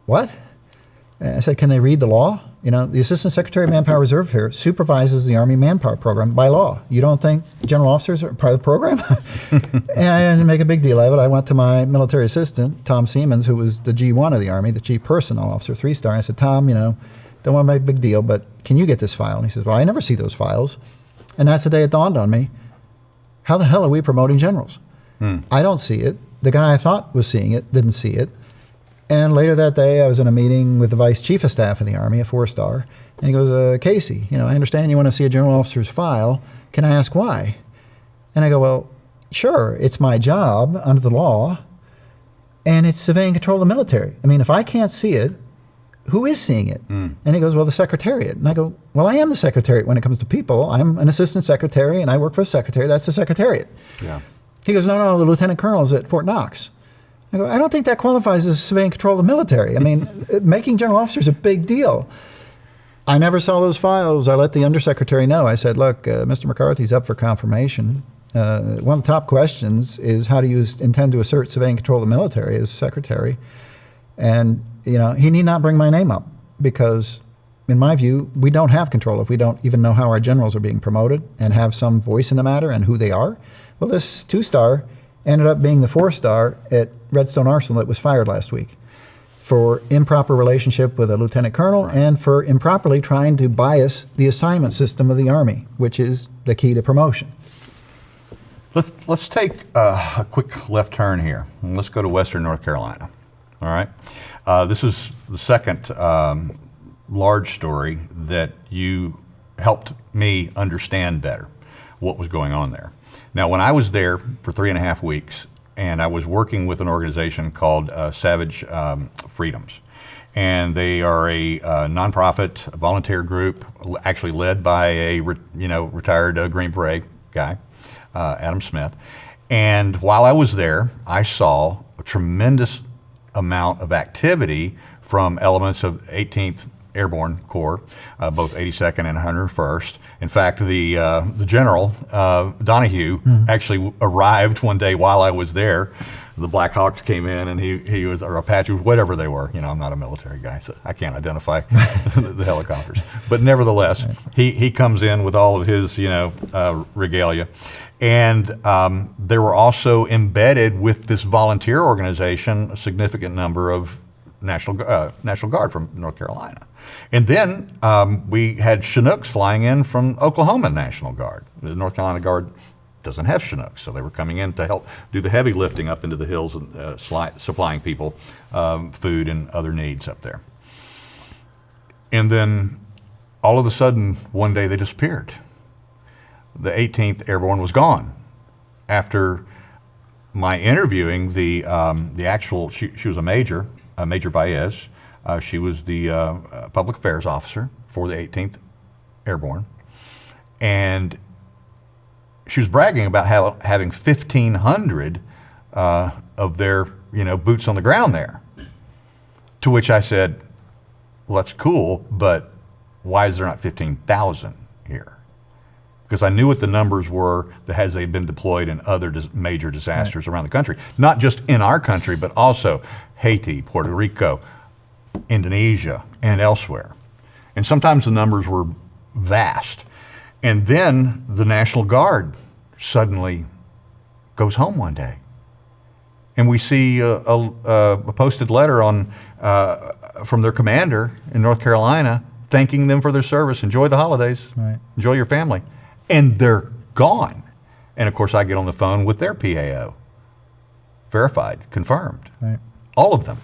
"What?" And I said, "Can they read the law?" You know, the Assistant Secretary of Manpower Reserve here supervises the Army Manpower Program by law. You don't think general officers are part of the program? And I didn't make a big deal of it. I went to my military assistant, Tom Siemens, who was the G1 of the Army, the Chief Personnel Officer, 3-star. And I said, "Tom, you know, don't want to make a big deal, but can you get this file?" And he says, "Well, I never see those files." And that's the day it dawned on me, how the hell are we promoting generals? I don't see it. The guy I thought was seeing it didn't see it. And later that day, I was in a meeting with the Vice Chief of Staff of the Army, a 4-star, and he goes, "Casey, you know, I understand you want to see a general officer's file. Can I ask why?" And I go, "Well, sure, it's my job under the law, and it's surveying control of the military. I mean, if I can't see it, who is seeing it?" And he goes, "Well, the Secretariat." And I go, "Well, I am the Secretariat when it comes to people. I'm an assistant secretary, and I work for a secretary. That's the Secretariat." Yeah. He goes, "No, the Lieutenant Colonel's at Fort Knox." I go, "I don't think that qualifies as surveying control of the military. I mean, making general officers is a big deal." I never saw those files. I let the undersecretary know. I said, "Look, Mr. McCarthy's up for confirmation. One of the top questions is how do you intend to assert surveying control of the military as secretary?" And, you know, he need not bring my name up because, in my view, we don't have control if we don't even know how our generals are being promoted and have some voice in the matter and who they are. Well, this 2-star ended up being the 4-star at Redstone Arsenal that was fired last week for improper relationship with a lieutenant colonel and for improperly trying to bias the assignment system of the Army, which is the key to promotion. Let's take a quick left turn here, and let's go to Western North Carolina. All right, this is the second large story that you helped me understand better what was going on there. Now, when I was there for 3.5 weeks, and I was working with an organization called Savage Freedoms, and they are a nonprofit volunteer group, actually led by a retired Green Beret guy, Adam Smith. And while I was there, I saw a tremendous amount of activity from elements of 18th Airborne Corps, both 82nd and 101st. In fact, the general, Donahue, actually arrived one day while I was there. The Black Hawks came in, and he was, or Apache, whatever they were. I'm not a military guy, so I can't identify the helicopters. But nevertheless, he comes in with all of his, regalia. And there were also embedded with this volunteer organization a significant number of National Guard from North Carolina. And then we had Chinooks flying in from Oklahoma National Guard. The North Carolina Guard doesn't have Chinooks, so they were coming in to help do the heavy lifting up into the hills and supplying people food and other needs up there. And then all of a sudden, one day they disappeared. The 18th Airborne was gone. After my interviewing the actual, she was a Major Baez. She was the public affairs officer for the 18th Airborne. And she was bragging about having 1,500 of their, boots on the ground there. To which I said, well, that's cool, but why is there not 15,000 here? Because I knew what the numbers were as they've been deployed in other major disasters around the country. Not just in our country, but also Haiti, Puerto Rico, Indonesia, and elsewhere. And sometimes the numbers were vast. And then the National Guard suddenly goes home one day. And we see a posted letter from their commander in North Carolina thanking them for their service. Enjoy the holidays. Right. Enjoy your family. And they're gone. And of course, I get on the phone with their PAO. Verified, confirmed. Right. All of them.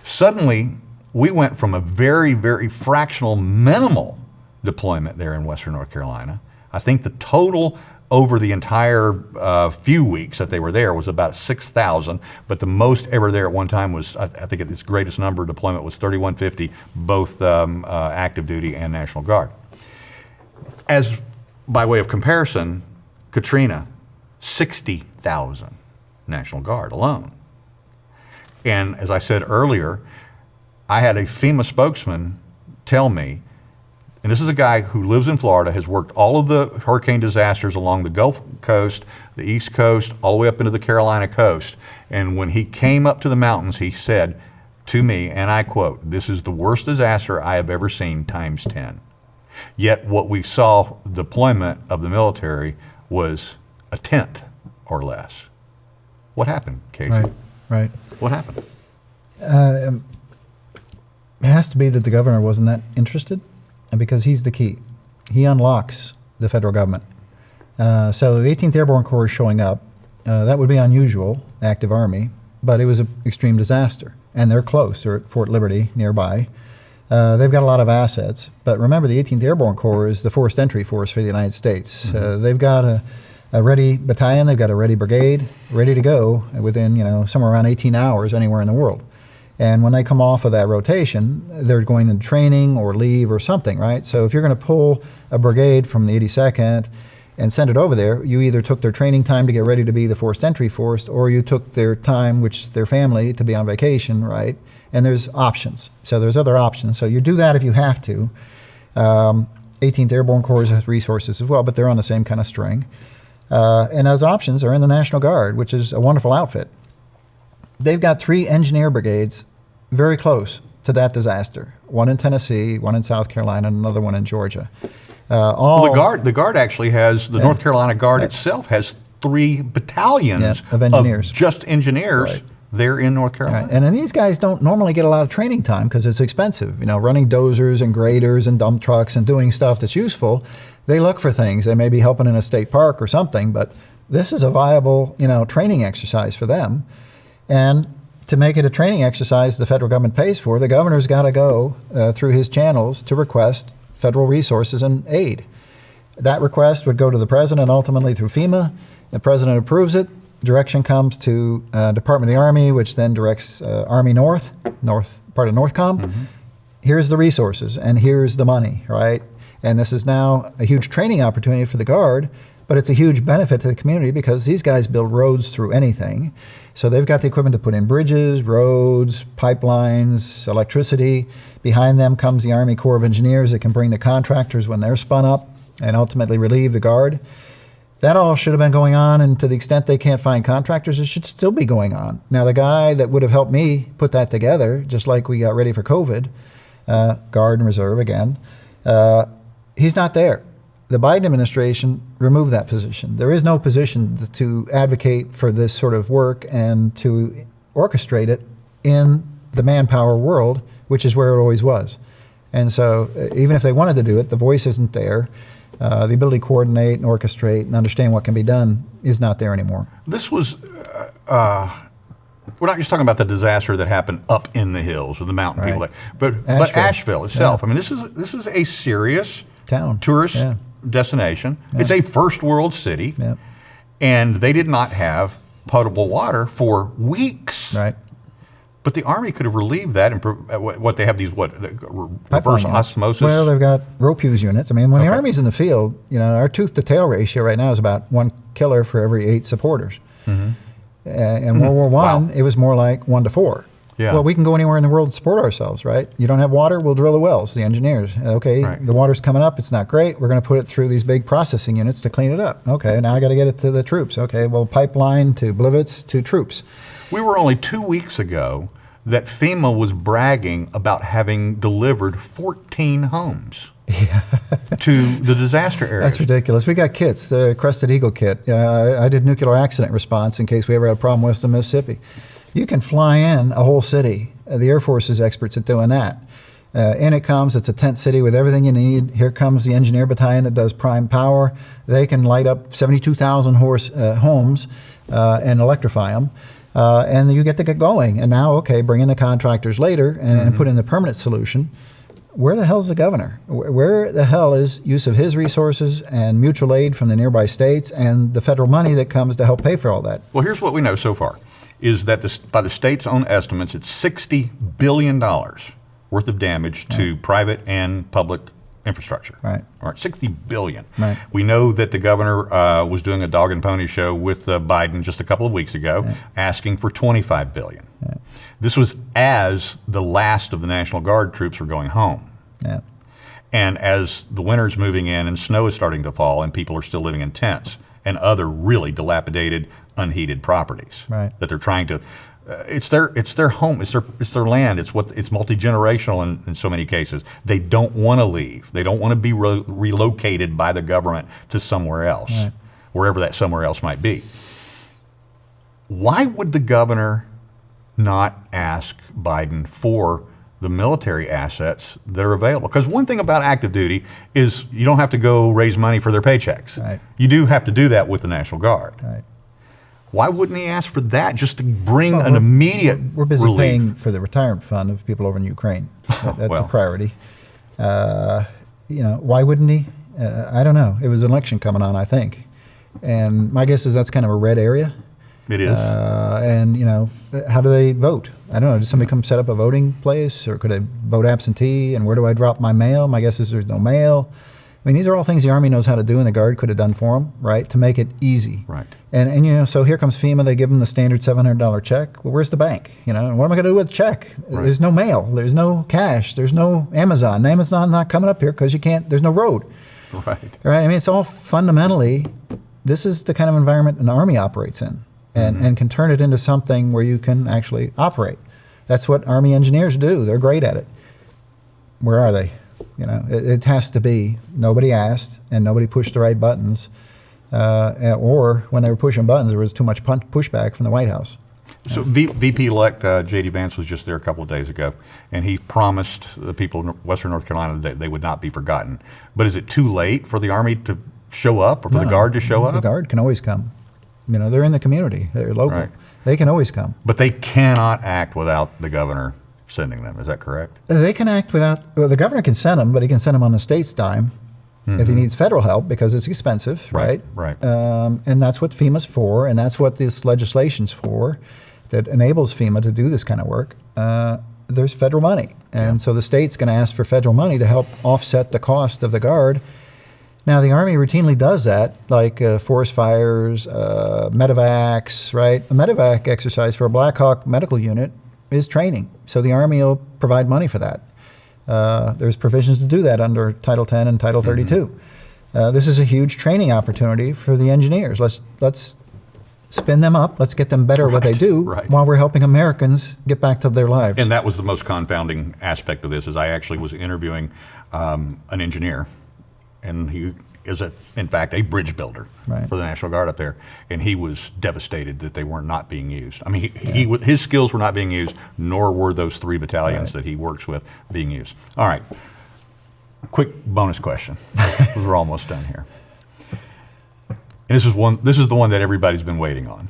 Suddenly, we went from a very, very fractional, minimal deployment there in Western North Carolina. I think the total over the entire few weeks that they were there was about 6,000, but the most ever there at one time was, I think its greatest number of deployment was 3,150, both active duty and National Guard. As by way of comparison, Katrina, 60,000 National Guard alone. And as I said earlier, I had a FEMA spokesman tell me, and this is a guy who lives in Florida, has worked all of the hurricane disasters along the Gulf Coast, the East Coast, all the way up into the Carolina coast. And when he came up to the mountains, he said to me, and I quote, "This is the worst disaster I have ever seen times 10. Yet what we saw deployment of the military was a tenth or less." What happened, Casey? Right. What happened? It has to be that the governor wasn't that interested, and because he's the key. He unlocks the federal government. So the 18th Airborne Corps is showing up. That would be unusual, active Army, but it was an extreme disaster. And they're close. They're at Fort Liberty nearby. They've got a lot of assets. But remember, the 18th Airborne Corps is the forced entry force for the United States. Mm-hmm. They've got a ready battalion. They've got a ready brigade, ready to go within somewhere around 18 hours anywhere in the world. And when they come off of that rotation, they're going into training or leave or something, right? So if you're going to pull a brigade from the 82nd and send it over there, you either took their training time to get ready to be the forced entry force, or you took their time, which is their family, to be on vacation, right? And there's options. So there's other options. So you do that if you have to. 18th Airborne Corps has resources as well, but they're on the same kind of string. And those options are in the National Guard, which is a wonderful outfit. They've got 3 engineer brigades very close to that disaster. One in Tennessee, one in South Carolina, and another one in Georgia. The Guard actually has, the North Carolina Guard itself has 3 battalions of engineers. Of just engineers there in North Carolina. Right. And then these guys don't normally get a lot of training time because it's expensive. Running dozers and graders and dump trucks and doing stuff that's useful. They look for things. They may be helping in a state park or something, but this is a viable, training exercise for them. And to make it a training exercise the federal government pays for, the governor's got to go through his channels to request federal resources and aid. That request would go to the president ultimately through FEMA. The president approves it. Direction comes to Department of the Army, which then directs Army North, part of NORTHCOM, here's the resources and here's the money, right? And this is now a huge training opportunity for the Guard, but it's a huge benefit to the community because these guys build roads through anything. So they've got the equipment to put in bridges, roads, pipelines, electricity. Behind them comes the Army Corps of Engineers that can bring the contractors when they're spun up and ultimately relieve the Guard. That all should have been going on, and to the extent they can't find contractors, it should still be going on. Now, the guy that would have helped me put that together, just like we got ready for COVID, Guard and Reserve again, he's not there. The Biden administration removed that position. There is no position to advocate for this sort of work and to orchestrate it in the manpower world, which is where it always was. And so even if they wanted to do it, the voice isn't there. The ability to coordinate and orchestrate and understand what can be done is not there anymore. This was, we're not just talking about the disaster that happened up in the hills with the mountain people, but Asheville itself. Yeah. I mean, this is a serious tourist destination. Yeah. It's a first world city, and they did not have potable water for weeks. Right. But the Army could have relieved that, and what they have these reverse osmosis. Well, they've got rope use units. I mean, when the Army's in the field, you know, our tooth to tail ratio right now is about 1 killer for every 8 supporters. Mm-hmm. In World War I, it was more like 1 to 4. Yeah. Well, we can go anywhere in the world to support ourselves, right? You don't have water, we'll drill the wells, the engineers. Okay, the water's coming up, it's not great. We're going to put it through these big processing units to clean it up. Okay, now I got to get it to the troops. Okay, well, pipeline to Blivitz to troops. We were only 2 weeks ago that FEMA was bragging about having delivered 14 homes to the disaster area. That's ridiculous. We got kits, the Crested Eagle kit. I did nuclear accident response in case we ever had a problem west of Mississippi. You can fly in a whole city. The Air Force is experts at doing that. In it comes, it's a tent city with everything you need. Here comes the engineer battalion that does prime power. They can light up 72,000 homes and electrify them. And you get to get going. And now, bring in the contractors later and put in the permanent solution. Where the hell's the governor? Where the hell is use of his resources and mutual aid from the nearby states and the federal money that comes to help pay for all that? Well, here's what we know so far, is that by the state's own estimates, it's $60 billion worth of damage to private and public infrastructure. Right. All right, $60 billion. Right. We know that the governor was doing a dog and pony show with Biden just a couple of weeks ago, asking for $25 billion. Right. This was as the last of the National Guard troops were going home. Yeah. And as the winter's moving in and snow is starting to fall and people are still living in tents and other really dilapidated, unheated properties that they're trying to, it's their home, it's their land, it's multi-generational in so many cases. They don't want to leave. They don't want to be relocated by the government to somewhere else, wherever that somewhere else might be. Why would the governor not ask Biden for the military assets that are available? Because one thing about active duty is you don't have to go raise money for their paychecks. Right. You do have to do that with the National Guard. Right. Why wouldn't he ask for that, just to bring an immediate We're busy relief? paying for the retirement fund of people over in Ukraine. That's a priority. Why wouldn't he? I don't know. It was an election coming on, I think. And my guess is that's kind of a red area. It is. How do they vote? I don't know. Did somebody come set up a voting place, or could I vote absentee? And where do I drop my mail? My guess is there's no mail. I mean, these are all things the Army knows how to do and the Guard could have done for them, right, to make it easy. Right. And so here comes FEMA. They give them the standard $700 check. Well, where's the bank? And what am I going to do with the check? Right. There's no mail. There's no cash. There's no Amazon. Amazon's not coming up here because you can't. There's no road. Right. Right. I mean, it's all fundamentally, this is the kind of environment an Army operates in. And can turn it into something where you can actually operate. That's what Army engineers do. They're great at it. Where are they? It has to be nobody asked and nobody pushed the right buttons, or when they were pushing buttons, there was too much pushback from the White House. So VP-elect J.D. Vance was just there a couple of days ago, and he promised the people of Western North Carolina that they would not be forgotten. But is it too late for the Army to show up, or for the Guard to show up? The Guard can always come. They're in the community. They're local. Right. They can always come. But they cannot act without the governor sending them. Is that correct? They can act without. Well, the governor can send them, but he can send them on the state's dime if he needs federal help because it's expensive, right? Right. And that's what FEMA's for, and that's what this legislation's for, that enables FEMA to do this kind of work. there's federal money. And so the state's going to ask for federal money to help offset the cost of the Guard. Now, the Army routinely does that, like forest fires, medevacs, right? A medevac exercise for a Black Hawk medical unit is training. So the Army will provide money for that. There's provisions to do that under Title 10 and Title 32. This is a huge training opportunity for the engineers. Let's spin them up. Let's get them better at what they do while we're helping Americans get back to their lives. And that was the most confounding aspect of this, is I actually was interviewing an engineer, and he is, in fact, a bridge builder for the National Guard up there, and he was devastated that they were not being used. I mean, his skills were not being used, nor were those 3 battalions that he works with being used. All right, quick bonus question. We're almost done here. And this is the one that everybody's been waiting on,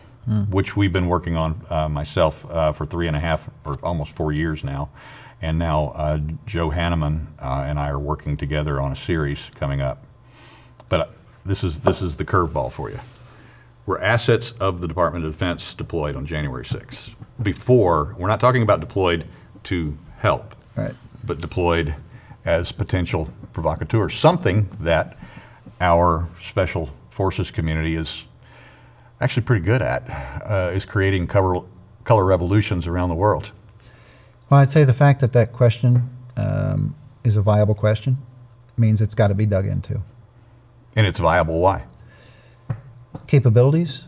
which we've been working on myself for 3.5 or almost 4 years now. And now Joe Hanneman and I are working together on a series coming up. But this is the curveball for you. Were assets of the Department of Defense deployed on January 6th? Before, we're not talking about deployed to help, but deployed as potential provocateurs, something that our special forces community is actually pretty good at, is creating color revolutions around the world. Well, I'd say the fact that that question is a viable question means it's got to be dug into. And it's viable, why? Capabilities,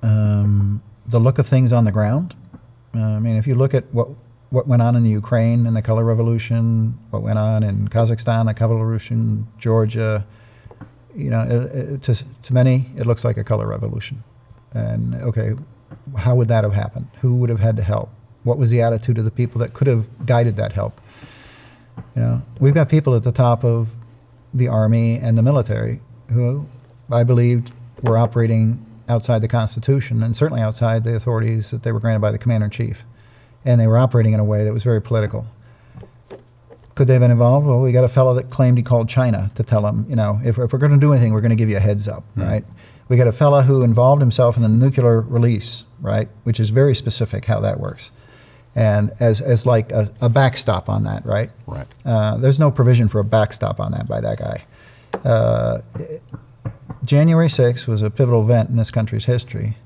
the look of things on the ground. I mean, if you look at what went on in the Ukraine in the color revolution, what went on in Kazakhstan, the color revolution, Georgia, you know, to many, it looks like a color revolution. And okay, how would that have happened? Who would have had to help? What was the attitude of the people that could have guided that help? You know, we've got people at the top of the Army and the military who I believed were operating outside the Constitution and certainly outside the authorities that they were granted by the Commander-in-Chief. And they were operating in a way that was very political. Could they have been involved? Well, we got a fellow that claimed he called China to tell him, you know, if we're going to do anything, we're going to give you a heads up, right? We got a fellow who involved himself in the nuclear release, right, which is very specific how that works. And as like a backstop on that, right? Right. There's no provision for a backstop on that by that guy. January 6th was a pivotal event in this country's history.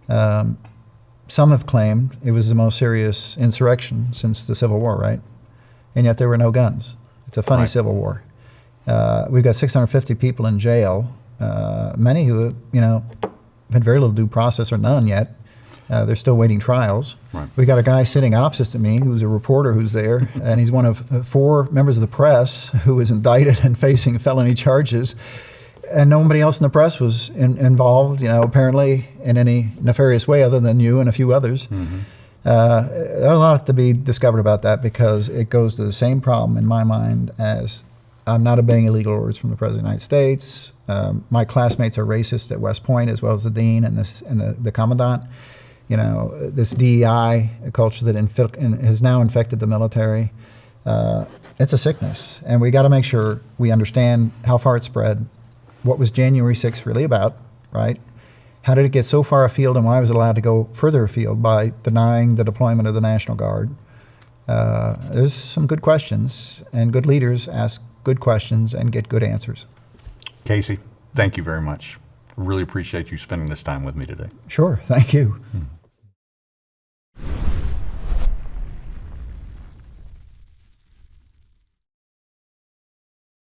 Some have claimed it was the most serious insurrection since the Civil War, right? And yet there were no guns. It's a funny Civil War. We've got 650 people in jail, many who, you know, had very little due process or none yet. They're still waiting trials. Right. We got a guy sitting opposite to me who's a reporter who's there, and he's one of 4 members of the press who was indicted and facing felony charges. And nobody else in the press was involved, you know, apparently in any nefarious way other than you and a few others. There's a lot to be discovered about that because it goes to the same problem in my mind as I'm not obeying illegal orders from the President of the United States. My classmates are racist at West Point as well as the dean and the commandant. You know, this DEI culture that has now infected the military, it's a sickness. And we got to make sure we understand how far it spread, what was January 6th really about, right? How did it get so far afield and why was it allowed to go further afield by denying the deployment of the National Guard? There's some good questions, and good leaders ask good questions and get good answers. Casey, thank you very much. Really appreciate you spending this time with me today. Sure, thank you.